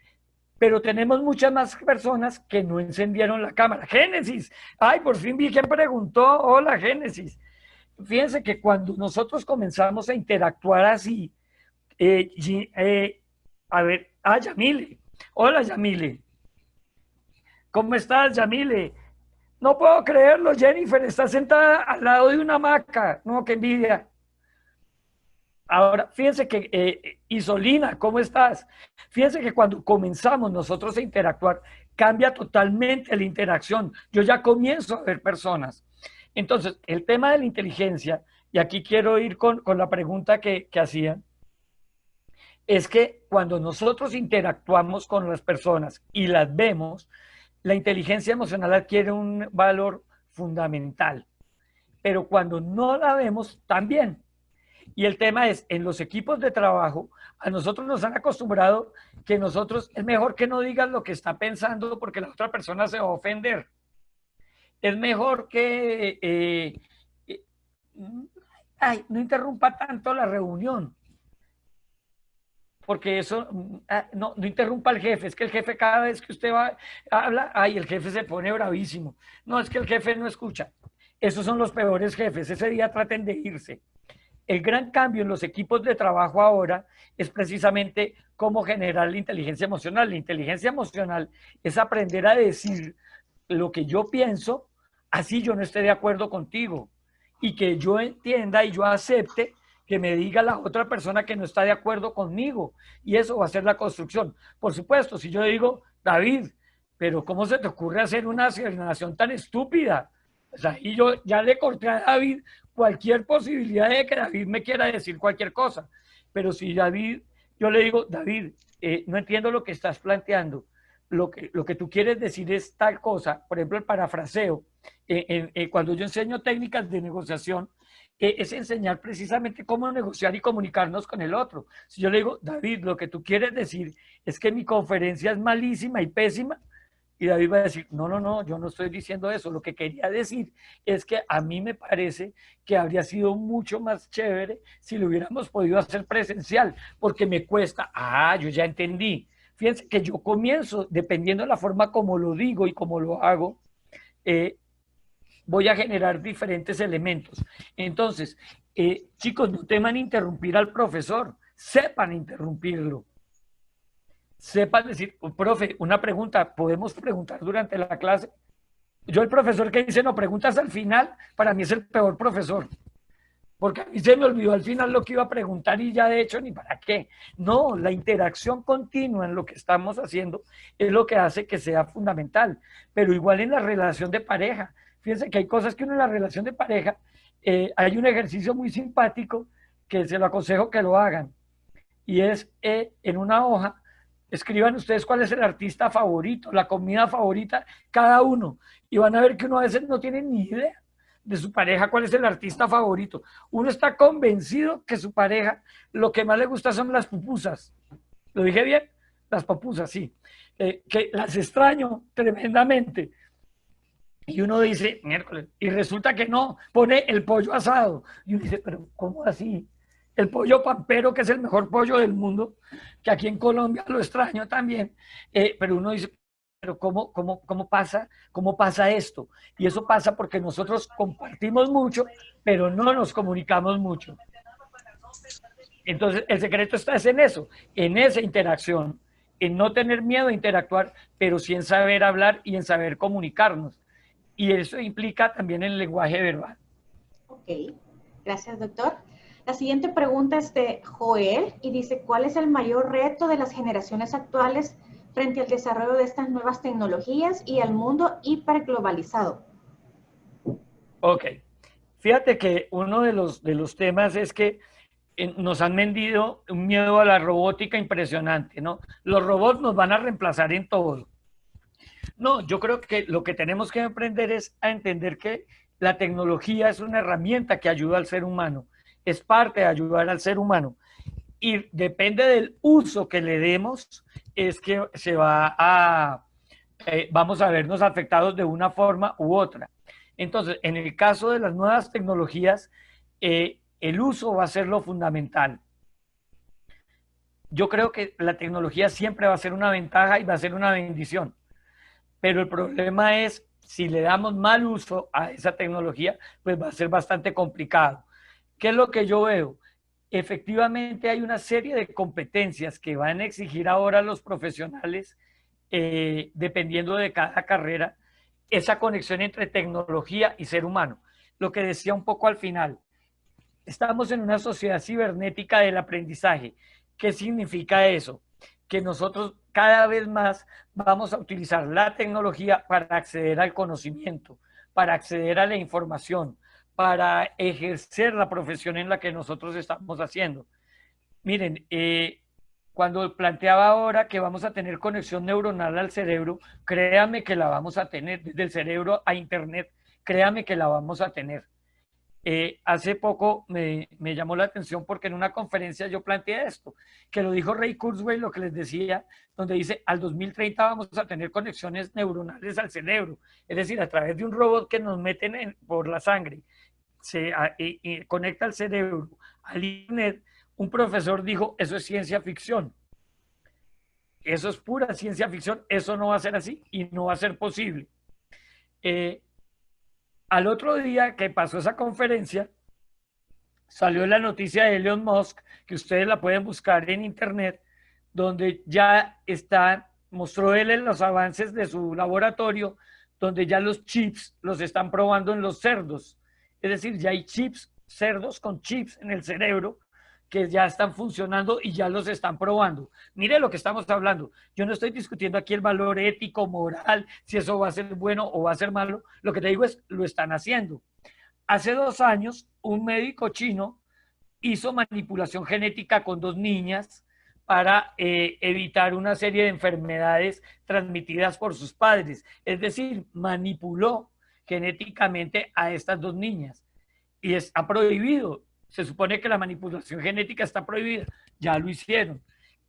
pero tenemos muchas más personas que no encendieron la cámara. Génesis, ay, por fin vi quién preguntó. Hola, Génesis. Fíjense que cuando nosotros comenzamos a interactuar así, a ver, Yamile. Hola, Yamile. ¿Cómo estás, Yamile? No puedo creerlo, Jennifer, está sentada al lado de una hamaca. No, qué envidia. Ahora, fíjense que, Isolina, ¿cómo estás? Fíjense que cuando comenzamos nosotros a interactuar, cambia totalmente la interacción. Yo ya comienzo a ver personas. Entonces, el tema de la inteligencia, y aquí quiero ir con la pregunta que hacían, es que cuando nosotros interactuamos con las personas y las vemos, la inteligencia emocional adquiere un valor fundamental. Pero cuando no la vemos, también. Y el tema es, en los equipos de trabajo, a nosotros nos han acostumbrado que nosotros, es mejor que no digas lo que está pensando porque la otra persona se va a ofender. Es mejor que eh, ay, no interrumpa tanto la reunión, porque eso, no interrumpa al jefe, es que el jefe cada vez que usted habla, ay, el jefe se pone bravísimo. No, es que el jefe no escucha. Esos son los peores jefes, ese día traten de irse. El gran cambio en los equipos de trabajo ahora es precisamente cómo generar la inteligencia emocional. La inteligencia emocional es aprender a decir lo que yo pienso, así yo no esté de acuerdo contigo, y que yo entienda y yo acepte que me diga la otra persona que no está de acuerdo conmigo, y eso va a ser la construcción. Por supuesto, si yo digo, David, pero ¿cómo se te ocurre hacer una asignación tan estúpida? O sea, y yo ya le corté a David cualquier posibilidad de que David me quiera decir cualquier cosa. Pero si David, yo le digo, David, no entiendo lo que estás planteando, lo que tú quieres decir es tal cosa, por ejemplo, el parafraseo, cuando yo enseño técnicas de negociación, es enseñar precisamente cómo negociar y comunicarnos con el otro. Si yo le digo, David, lo que tú quieres decir es que mi conferencia es malísima y pésima, y David va a decir, no, no, no, yo no estoy diciendo eso. Lo que quería decir es que a mí me parece que habría sido mucho más chévere si lo hubiéramos podido hacer presencial, porque me cuesta. Ah, yo ya entendí. Fíjense que yo comienzo, dependiendo de la forma como lo digo y como lo hago, eh, voy a generar diferentes elementos. Entonces, chicos, no teman interrumpir al profesor, sepan interrumpirlo. Sepan decir, profe, una pregunta, ¿podemos preguntar durante la clase? Yo el profesor que dice, no, preguntas al final, para mí es el peor profesor. Porque a mí se me olvidó al final lo que iba a preguntar y ya de hecho ni para qué. No, la interacción continua en lo que estamos haciendo es lo que hace que sea fundamental. Pero igual en la relación de pareja. Fíjense que hay cosas que uno en la relación de pareja, hay un ejercicio muy simpático que se lo aconsejo que lo hagan. Y es en una hoja, escriban ustedes cuál es el artista favorito, la comida favorita, cada uno. Y van a ver que uno a veces no tiene ni idea de su pareja cuál es el artista favorito. Uno está convencido que su pareja lo que más le gusta son las pupusas. ¿Lo dije bien? Las pupusas, sí. Que las extraño tremendamente. Y uno dice, miércoles, y resulta que no, pone el pollo asado. Y uno dice, pero ¿cómo así? El pollo pampero, que es el mejor pollo del mundo, que aquí en Colombia lo extraño también, pero uno dice, pero ¿cómo pasa esto? Y eso pasa porque nosotros compartimos mucho, pero no nos comunicamos mucho. Entonces, el secreto está en eso, en esa interacción, en no tener miedo a interactuar, pero sí en saber hablar y en saber comunicarnos. Y eso implica también el lenguaje verbal. Ok, gracias, doctor. La siguiente pregunta es de Joel y dice, ¿cuál es el mayor reto de las generaciones actuales frente al desarrollo de estas nuevas tecnologías y al mundo hiperglobalizado? Ok, fíjate que uno de los temas es que nos han vendido un miedo a la robótica impresionante, ¿no? Los robots nos van a reemplazar en todo. No, yo creo que lo que tenemos que aprender es a entender que la tecnología es una herramienta que ayuda al ser humano, es parte de ayudar al ser humano y depende del uso que le demos, es que vamos a vernos afectados de una forma u otra. Entonces, en el caso de las nuevas tecnologías, el uso va a ser lo fundamental. Yo creo que la tecnología siempre va a ser una ventaja y va a ser una bendición, pero el problema es si le damos mal uso a esa tecnología, pues va a ser bastante complicado. ¿Qué es lo que yo veo? Efectivamente hay una serie de competencias que van a exigir ahora los profesionales, dependiendo de cada carrera, esa conexión entre tecnología y ser humano. Lo que decía un poco al final, estamos en una sociedad cibernética del aprendizaje. ¿Qué significa eso? Que nosotros cada vez más vamos a utilizar la tecnología para acceder al conocimiento, para acceder a la información, para ejercer la profesión en la que nosotros estamos haciendo. Miren, cuando planteaba ahora que vamos a tener conexión neuronal al cerebro, créame que la vamos a tener, desde el cerebro a Internet, créame que la vamos a tener. Hace poco me llamó la atención porque en una conferencia yo planteé esto, que lo dijo Ray Kurzweil, lo que les decía, donde dice, al 2030 vamos a tener conexiones neuronales al cerebro, es decir, a través de un robot que nos meten por la sangre, y conecta al cerebro, al internet. Un profesor dijo, eso es ciencia ficción, eso es pura ciencia ficción, eso no va a ser así y no va a ser posible. Al otro día que pasó esa conferencia, salió la noticia de Elon Musk, que ustedes la pueden buscar en internet, donde ya está, mostró él en los avances de su laboratorio, donde ya los chips los están probando en los cerdos. Es decir, ya hay chips, cerdos con chips en el cerebro, que ya están funcionando y ya los están probando. Mire lo que estamos hablando. Yo no estoy discutiendo aquí el valor ético, moral, si eso va a ser bueno o va a ser malo. Lo que te digo es, lo están haciendo. Hace 2 años, un médico chino hizo manipulación genética con 2 niñas para evitar una serie de enfermedades transmitidas por sus padres. Es decir, manipuló genéticamente a estas 2 niñas. Y está prohibido. Se supone que la manipulación genética está prohibida. Ya lo hicieron.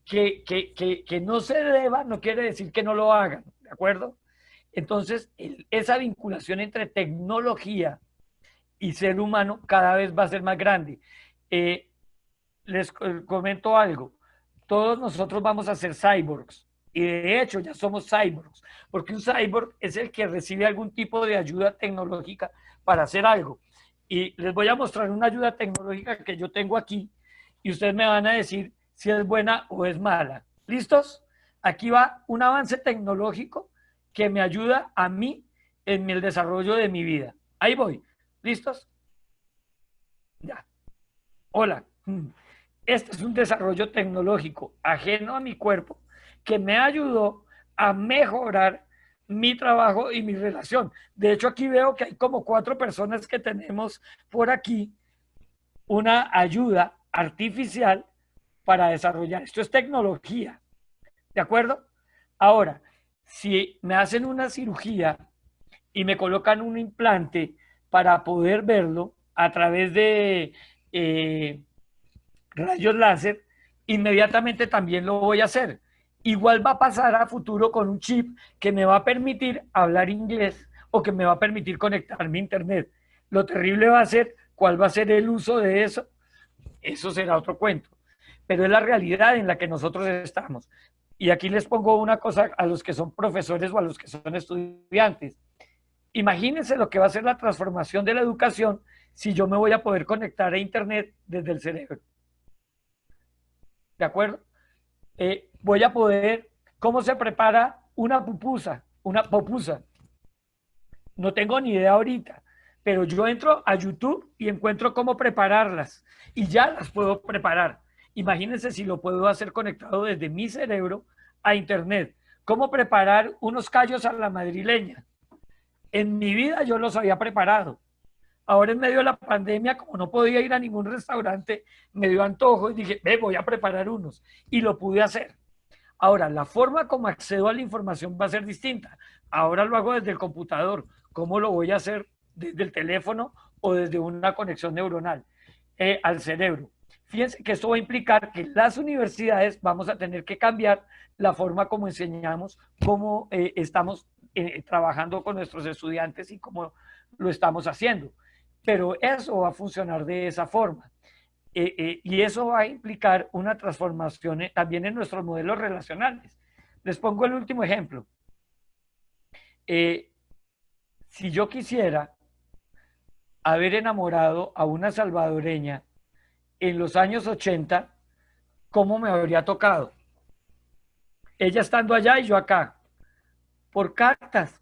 Que no se deba no quiere decir que no lo hagan, ¿de acuerdo? Entonces, esa vinculación entre tecnología y ser humano cada vez va a ser más grande. Les comento algo. Todos nosotros vamos a ser cyborgs. Y de hecho ya somos cyborgs. Porque un cyborg es el que recibe algún tipo de ayuda tecnológica para hacer algo. Y les voy a mostrar una ayuda tecnológica que yo tengo aquí. Y ustedes me van a decir si es buena o es mala. ¿Listos? Aquí va un avance tecnológico que me ayuda a mí en el desarrollo de mi vida. Ahí voy. ¿Listos? Ya. Hola. Este es un desarrollo tecnológico ajeno a mi cuerpo que me ayudó a mejorar mi trabajo y mi relación. De hecho, aquí veo que hay como 4 personas que tenemos por aquí una ayuda artificial para desarrollar. Esto es tecnología. ¿De acuerdo? Ahora, si me hacen una cirugía y me colocan un implante para poder verlo a través de rayos láser, inmediatamente también lo voy a hacer. Igual va a pasar a futuro con un chip que me va a permitir hablar inglés o que me va a permitir conectarme a internet. Lo terrible va a ser cuál va a ser el uso de eso. Eso será otro cuento. Pero es la realidad en la que nosotros estamos. Y aquí les pongo una cosa a los que son profesores o a los que son estudiantes. Imagínense lo que va a ser la transformación de la educación si yo me voy a poder conectar a internet desde el cerebro. ¿De acuerdo? Voy a poder, ¿cómo se prepara una pupusa? Una popusa. No tengo ni idea ahorita, pero yo entro a YouTube y encuentro cómo prepararlas y ya las puedo preparar. Imagínense si lo puedo hacer conectado desde mi cerebro a internet. ¿Cómo preparar unos callos a la madrileña? En mi vida yo los había preparado. Ahora en medio de la pandemia, como no podía ir a ningún restaurante, me dio antojo y dije, voy a preparar unos. Y lo pude hacer. Ahora, la forma como accedo a la información va a ser distinta. Ahora lo hago desde el computador. ¿Cómo lo voy a hacer desde el teléfono o desde una conexión neuronal al cerebro? Fíjense que esto va a implicar que las universidades vamos a tener que cambiar la forma como enseñamos, cómo estamos trabajando con nuestros estudiantes y cómo lo estamos haciendo. Pero eso va a funcionar de esa forma. Y eso va a implicar una transformación también en nuestros modelos relacionales. Les pongo el último ejemplo. Si yo quisiera haber enamorado a una salvadoreña en los años 80, ¿cómo me habría tocado? Ella estando allá y yo acá, por cartas.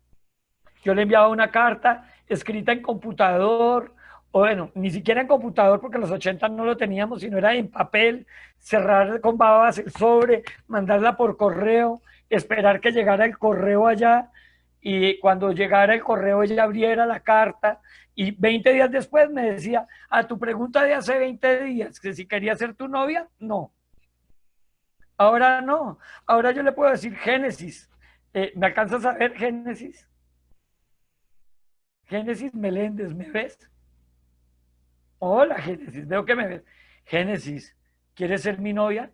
Yo le enviaba una carta escrita en computador, o bueno, ni siquiera en computador porque en los 80 no lo teníamos, sino era en papel, cerrar con babas el sobre, mandarla por correo, esperar que llegara el correo allá y cuando llegara el correo ella abriera la carta y 20 días después me decía, a tu pregunta de hace 20 días, que si quería ser tu novia, no. Ahora no, ahora yo le puedo decir Génesis. ¿Me alcanzas a ver Génesis? Génesis Meléndez, ¿me ves? Hola Génesis, veo que me ves. Génesis, ¿quieres ser mi novia?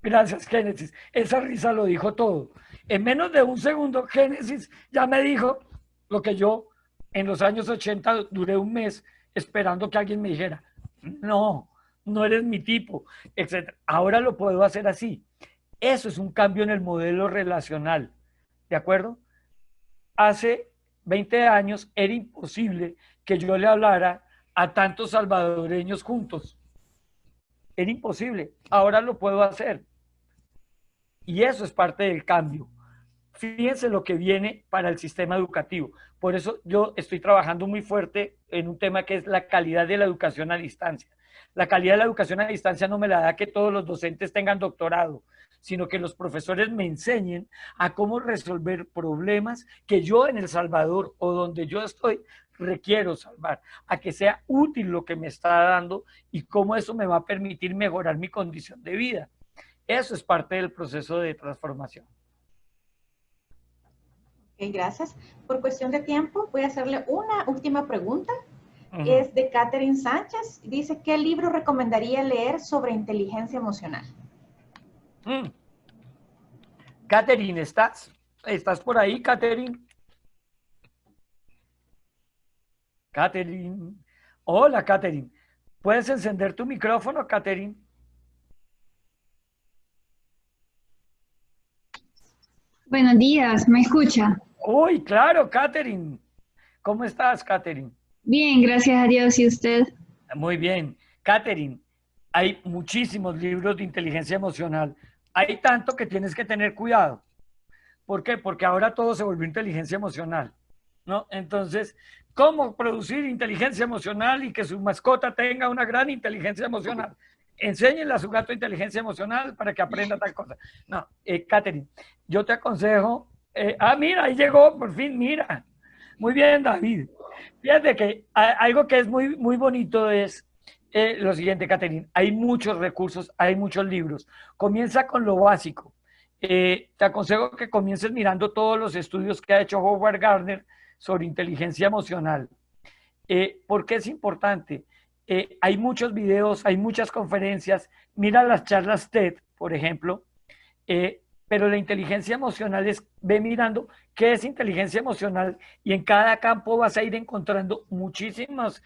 Gracias, Génesis. Esa risa lo dijo todo. En menos de un segundo, Génesis ya me dijo lo que yo en los años 80 duré un mes esperando que alguien me dijera, no, no eres mi tipo, etc. Ahora lo puedo hacer así. Eso es un cambio en el modelo relacional, ¿de acuerdo? Hace 20 años era imposible que yo le hablara a tantos salvadoreños juntos. Era imposible. Ahora lo puedo hacer. Y eso es parte del cambio. Fíjense lo que viene para el sistema educativo. Por eso yo estoy trabajando muy fuerte en un tema que es la calidad de la educación a distancia. La calidad de la educación a distancia no me la da que todos los docentes tengan doctorado, sino que los profesores me enseñen a cómo resolver problemas que yo en El Salvador o donde yo estoy requiero salvar, a que sea útil lo que me está dando y cómo eso me va a permitir mejorar mi condición de vida. Eso es parte del proceso de transformación. Ok, gracias. Por cuestión de tiempo, voy a hacerle una última pregunta. Es de Catherine Sánchez. Dice, ¿qué libro recomendaría leer sobre inteligencia emocional? Catherine, ¿estás? ¿Estás por ahí, Catherine? Catherine. Hola, Catherine. ¿Puedes encender tu micrófono, Catherine? Buenos días, ¿me escucha? Uy, claro, Catherine. ¿Cómo estás, Catherine? Bien, gracias a Dios. ¿Y usted? Muy bien. Catherine, hay muchísimos libros de inteligencia emocional. Hay tanto que tienes que tener cuidado. ¿Por qué? Porque ahora todo se volvió inteligencia emocional, ¿no? Entonces, ¿cómo producir inteligencia emocional y que su mascota tenga una gran inteligencia emocional? Enséñenle a su gato inteligencia emocional para que aprenda tal cosa. No, Catherine, yo te aconsejo, mira, ahí llegó, por fin, mira. Muy bien, David. Fíjate que algo que es muy, muy bonito es lo siguiente, Catherine. Hay muchos recursos, hay muchos libros. Comienza con lo básico. Te aconsejo que comiences mirando todos los estudios que ha hecho Howard Gardner sobre inteligencia emocional. ¿Por qué es importante? Hay muchos videos, hay muchas conferencias. Mira las charlas TED, por ejemplo. Pero la inteligencia emocional es, ve mirando qué es inteligencia emocional y en cada campo vas a ir encontrando muchísimas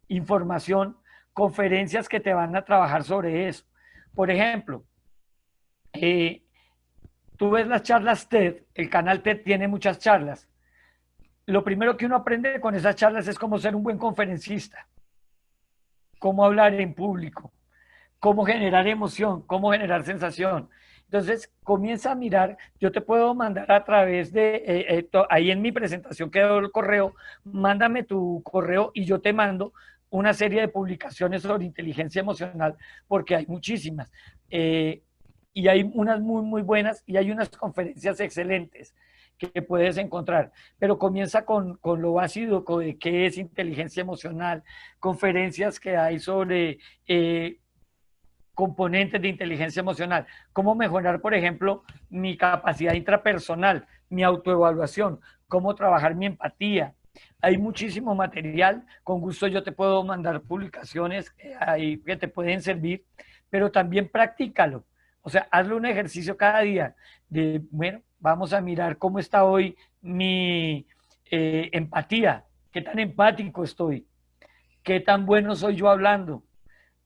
información, conferencias que te van a trabajar sobre eso. Por ejemplo, tú ves las charlas TED, el canal TED tiene muchas charlas. Lo primero que uno aprende con esas charlas es cómo ser un buen conferencista, cómo hablar en público, cómo generar emoción, cómo generar sensación. Entonces, comienza a mirar, yo te puedo mandar a través de, ahí en mi presentación quedó el correo, mándame tu correo y yo te mando una serie de publicaciones sobre inteligencia emocional, porque hay muchísimas. Y hay unas muy, muy buenas y hay unas conferencias excelentes que puedes encontrar, pero comienza con lo básico de qué es inteligencia emocional, conferencias que hay sobre componentes de inteligencia emocional, cómo mejorar, por ejemplo, mi capacidad intrapersonal, mi autoevaluación, cómo trabajar mi empatía. Hay muchísimo material, con gusto yo te puedo mandar publicaciones ahí que te pueden servir, pero también practícalo. O sea, hazle un ejercicio cada día de, bueno, vamos a mirar cómo está hoy mi empatía, qué tan empático estoy, qué tan bueno soy yo hablando,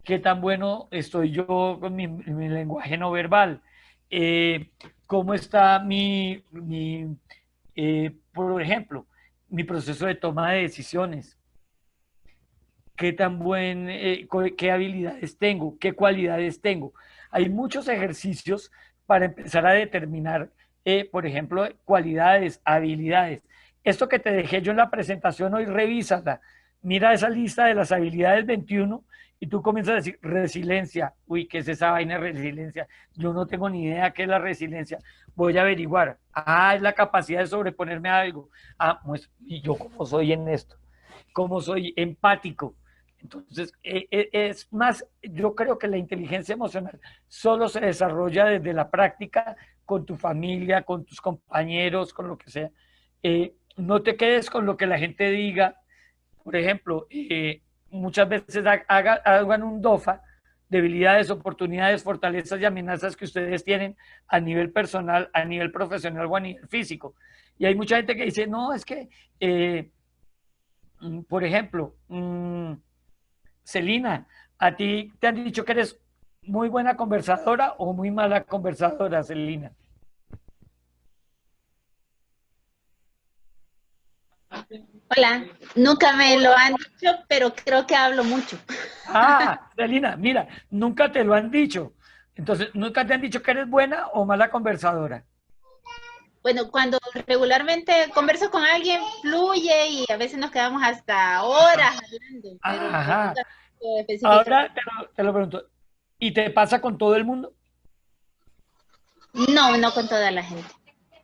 qué tan bueno estoy yo con mi lenguaje no verbal, cómo está por ejemplo, mi proceso de toma de decisiones, qué tan qué habilidades tengo, qué cualidades tengo. Hay muchos ejercicios para empezar a determinar por ejemplo, cualidades, habilidades. Esto que te dejé yo en la presentación hoy, revísala. Mira esa lista de las habilidades 21 y tú comienzas a decir resiliencia. Uy, ¿qué es esa vaina de resiliencia? Yo no tengo ni idea qué es la resiliencia. Voy a averiguar. Ah, es la capacidad de sobreponerme a algo. Ah, pues, ¿y yo cómo soy en esto? ¿Cómo soy empático? Entonces, es más, yo creo que la inteligencia emocional solo se desarrolla desde la práctica con tu familia, con tus compañeros, con lo que sea. No te quedes con lo que la gente diga. Por ejemplo, muchas veces hagan un DOFA, debilidades, oportunidades, fortalezas y amenazas que ustedes tienen a nivel personal, a nivel profesional o a nivel físico. Y hay mucha gente que dice, no, es que, por ejemplo, Celina, ¿a ti te han dicho que eres muy buena conversadora o muy mala conversadora, Celina? Hola, nunca me lo han dicho, pero creo que hablo mucho. Ah, Celina, mira, nunca te lo han dicho. Entonces, ¿nunca te han dicho que eres buena o mala conversadora? Bueno, cuando regularmente converso con alguien, fluye y a veces nos quedamos hasta horas hablando, pero Ajá. nunca específica. Ahora te lo pregunto, ¿y te pasa con todo el mundo? No, no con toda la gente.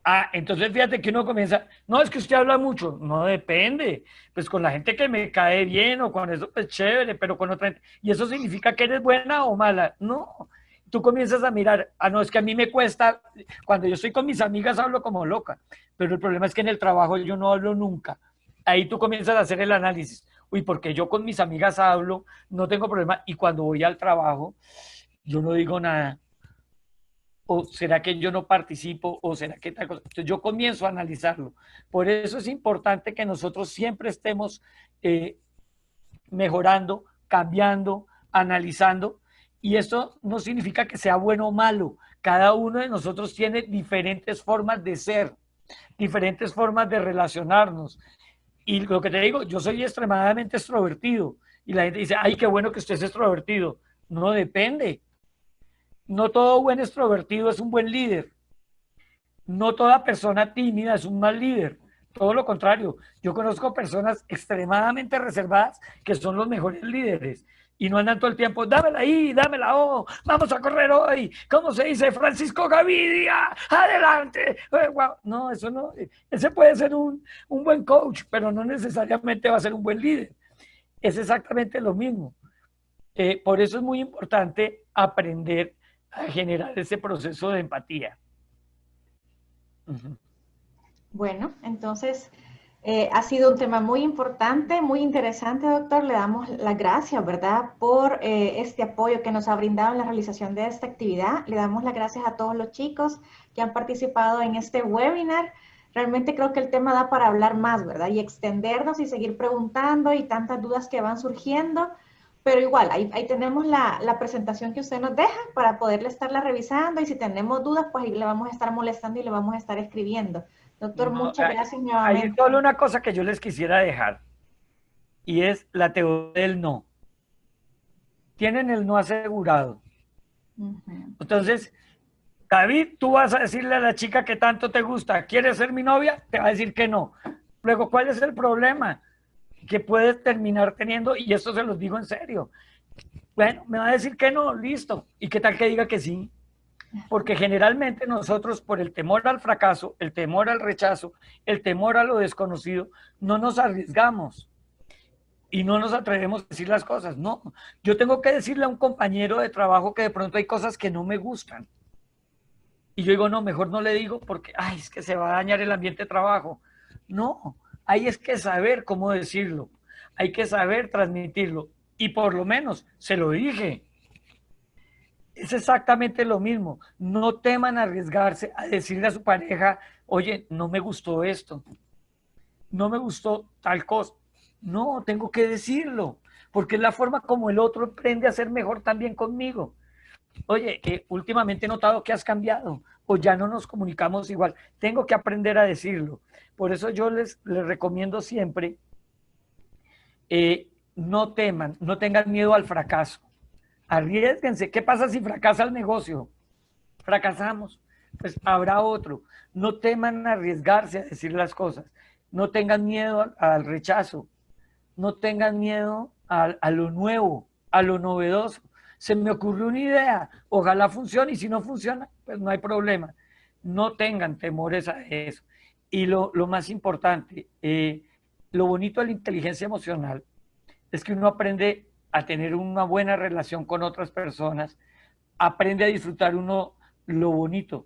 Ah, entonces fíjate que uno comienza, no, es que usted habla mucho, no depende, pues con la gente que me cae bien o con eso, pues chévere, pero con otra gente, ¿y eso significa que eres buena o mala? No, tú comienzas a mirar, ah, no, es que a mí me cuesta, cuando yo estoy con mis amigas hablo como loca, pero el problema es que en el trabajo yo no hablo nunca. Ahí tú comienzas a hacer el análisis, uy, porque yo con mis amigas hablo, no tengo problema, y cuando voy al trabajo, yo no digo nada. ¿O será que yo no participo? ¿O será que tal cosa? Entonces yo comienzo a analizarlo. Por eso es importante que nosotros siempre estemos mejorando, cambiando, analizando. Y esto no significa que sea bueno o malo. Cada uno de nosotros tiene diferentes formas de ser, diferentes formas de relacionarnos. Y lo que te digo, yo soy extremadamente extrovertido. Y la gente dice, ay, qué bueno que usted es extrovertido. No depende. No todo buen extrovertido es un buen líder. No toda persona tímida es un mal líder. Todo lo contrario. Yo conozco personas extremadamente reservadas que son los mejores líderes y no andan todo el tiempo, dámela ahí, dámela, oh, vamos a correr hoy. ¿Cómo se dice? Francisco Gavidia, adelante. Wow. No, eso no. Ese puede ser un buen coach, pero no necesariamente va a ser un buen líder. Es exactamente lo mismo. Por eso es muy importante aprender a generar ese proceso de empatía. Bueno, entonces ha sido un tema muy importante, muy interesante, doctor. Le damos las gracias, ¿verdad?, por este apoyo que nos ha brindado en la realización de esta actividad. Le damos las gracias a todos los chicos que han participado en este webinar. Realmente creo que el tema da para hablar más, ¿verdad? Y extendernos y seguir preguntando y tantas dudas que van surgiendo. Pero igual, ahí tenemos la presentación que usted nos deja para poderle estarla revisando y si tenemos dudas, pues ahí le vamos a estar molestando y le vamos a estar escribiendo. Doctor, No, muchas gracias hay nuevamente. solo una cosa que yo les quisiera dejar y es la teoría del no. Tienen el no asegurado. Entonces, David, tú vas a decirle a la chica que tanto te gusta, ¿quieres ser mi novia? Te va a decir que no. Luego, ¿cuál es el problema? Que puedes terminar teniendo, y esto se los digo en serio. Bueno, me va a decir que no, listo. ¿Y qué tal que diga que sí? Porque generalmente nosotros, por el temor al fracaso, el temor al rechazo, el temor a lo desconocido, no nos arriesgamos y no nos atrevemos a decir las cosas. No, yo tengo que decirle a un compañero de trabajo que de pronto hay cosas que no me gustan. Y yo digo, no, mejor no le digo porque, ay, es que se va a dañar el ambiente de trabajo. No, hay es que saber cómo decirlo, hay que saber transmitirlo. Y por lo menos se lo dije. Es exactamente lo mismo. No teman arriesgarse a decirle a su pareja, oye, no me gustó esto, no me gustó tal cosa. No, tengo que decirlo, porque es la forma como el otro aprende a ser mejor también conmigo. Oye, últimamente he notado que has cambiado o ya no nos comunicamos igual. Tengo que aprender a decirlo. Por eso yo les recomiendo siempre, no teman, no tengan miedo al fracaso. Arriesguense. ¿Qué pasa si fracasa el negocio? Fracasamos. pues habrá otro. No teman arriesgarse a decir las cosas. No tengan miedo al rechazo. No tengan miedo a lo nuevo, a lo novedoso. Se me ocurrió una idea, ojalá funcione, y si no funciona, pues no hay problema. No tengan temores a eso. Y lo más importante, lo bonito de la inteligencia emocional es que uno aprende a tener una buena relación con otras personas, aprende a disfrutar uno lo bonito.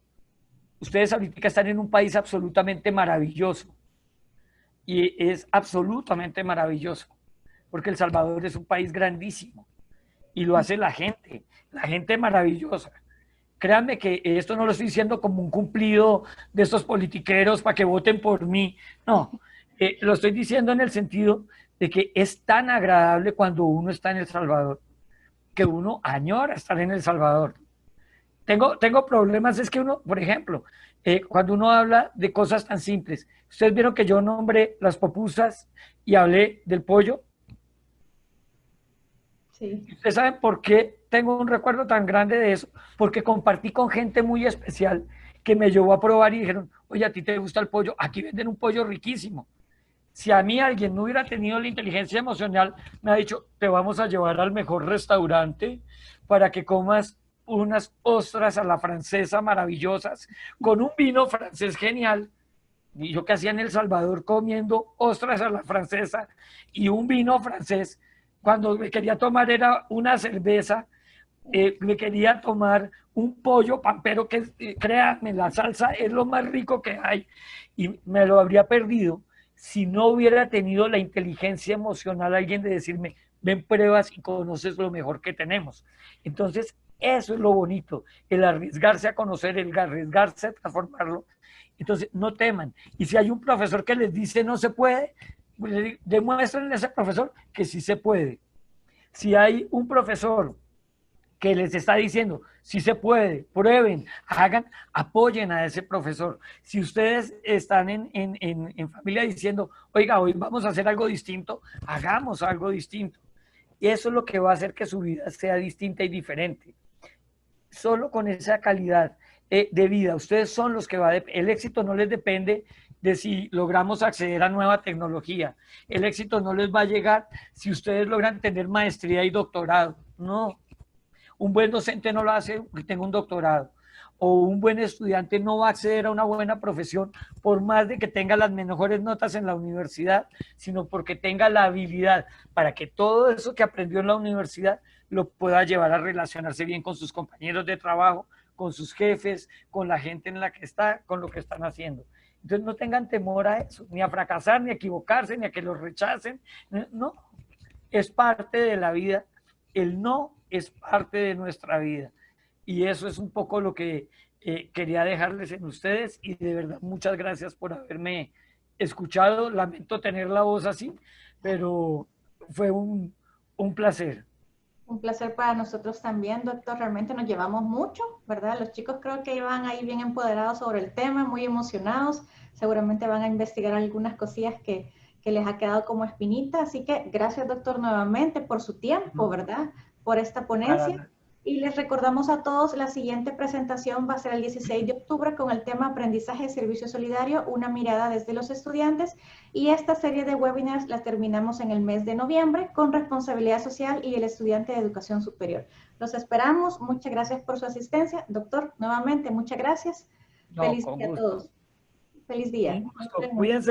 Ustedes ahorita están en un país absolutamente maravilloso, y es absolutamente maravilloso, porque El Salvador es un país grandísimo, y lo hace la gente maravillosa. Créanme que esto no lo estoy diciendo como un cumplido de estos politiqueros para que voten por mí, no, lo estoy diciendo en el sentido de que es tan agradable cuando uno está en El Salvador, que uno añora estar en El Salvador. Tengo problemas, es que uno, por ejemplo, cuando uno habla de cosas tan simples, ustedes vieron que yo nombré las pupusas y hablé del pollo. Sí. ¿Ustedes saben por qué tengo un recuerdo tan grande de eso? Porque compartí con gente muy especial que me llevó a probar y dijeron, oye, ¿a ti te gusta el pollo? Aquí venden un pollo riquísimo. Si a mí alguien no hubiera tenido la inteligencia emocional, me ha dicho, te vamos a llevar al mejor restaurante para que comas unas ostras a la francesa maravillosas, con un vino francés genial. Y yo que hacía en El Salvador comiendo ostras a la francesa y un vino francés, cuando me quería tomar era una cerveza, me quería tomar un pollo pampero que, créanme, la salsa es lo más rico que hay, y me lo habría perdido si no hubiera tenido la inteligencia emocional alguien de decirme, ven, pruebas y conoces lo mejor que tenemos. Entonces, eso es lo bonito, el arriesgarse a conocer, el arriesgarse a transformarlo. Entonces, no teman. Y si hay un profesor que les dice no se puede, pues demuestren a ese profesor que sí se puede. Si hay un profesor que les está diciendo, sí se puede, prueben, hagan, apoyen a ese profesor. Si ustedes están en familia diciendo, oiga, hoy vamos a hacer algo distinto, hagamos algo distinto. Y eso es lo que va a hacer que su vida sea distinta y diferente. Solo con esa calidad de vida, ustedes son los que el éxito no les depende de si logramos acceder a nueva tecnología. El éxito no les va a llegar si ustedes logran tener maestría y doctorado. No. Un buen docente no lo hace porque tenga un doctorado, o un buen estudiante no va a acceder a una buena profesión por más de que tenga las mejores notas en la universidad, sino porque tenga la habilidad para que todo eso que aprendió en la universidad lo pueda llevar a relacionarse bien con sus compañeros de trabajo, con sus jefes, con la gente en la que está, con lo que están haciendo. Entonces no tengan temor a eso, ni a fracasar, ni a equivocarse, ni a que los rechacen. No, es parte de la vida. El no es parte de nuestra vida. Y eso es un poco lo que quería dejarles en ustedes, y de verdad muchas gracias por haberme escuchado. Lamento tener la voz así, pero fue un placer. Un placer para nosotros también, doctor. Realmente nos llevamos mucho, ¿verdad? Los chicos creo que van ahí bien empoderados sobre el tema, muy emocionados. Seguramente van a investigar algunas cosillas que les ha quedado como espinita. Así que gracias, doctor, nuevamente por su tiempo, ¿verdad? Por esta ponencia. Y les recordamos a todos, la siguiente presentación va a ser el 16 de octubre con el tema Aprendizaje de Servicio Solidario, una mirada desde los estudiantes. Y esta serie de webinars la terminamos en el mes de noviembre con Responsabilidad Social y el Estudiante de Educación Superior. Los esperamos. Muchas gracias por su asistencia. Doctor, nuevamente, muchas gracias. Feliz día a todos. Feliz día. Cuídense.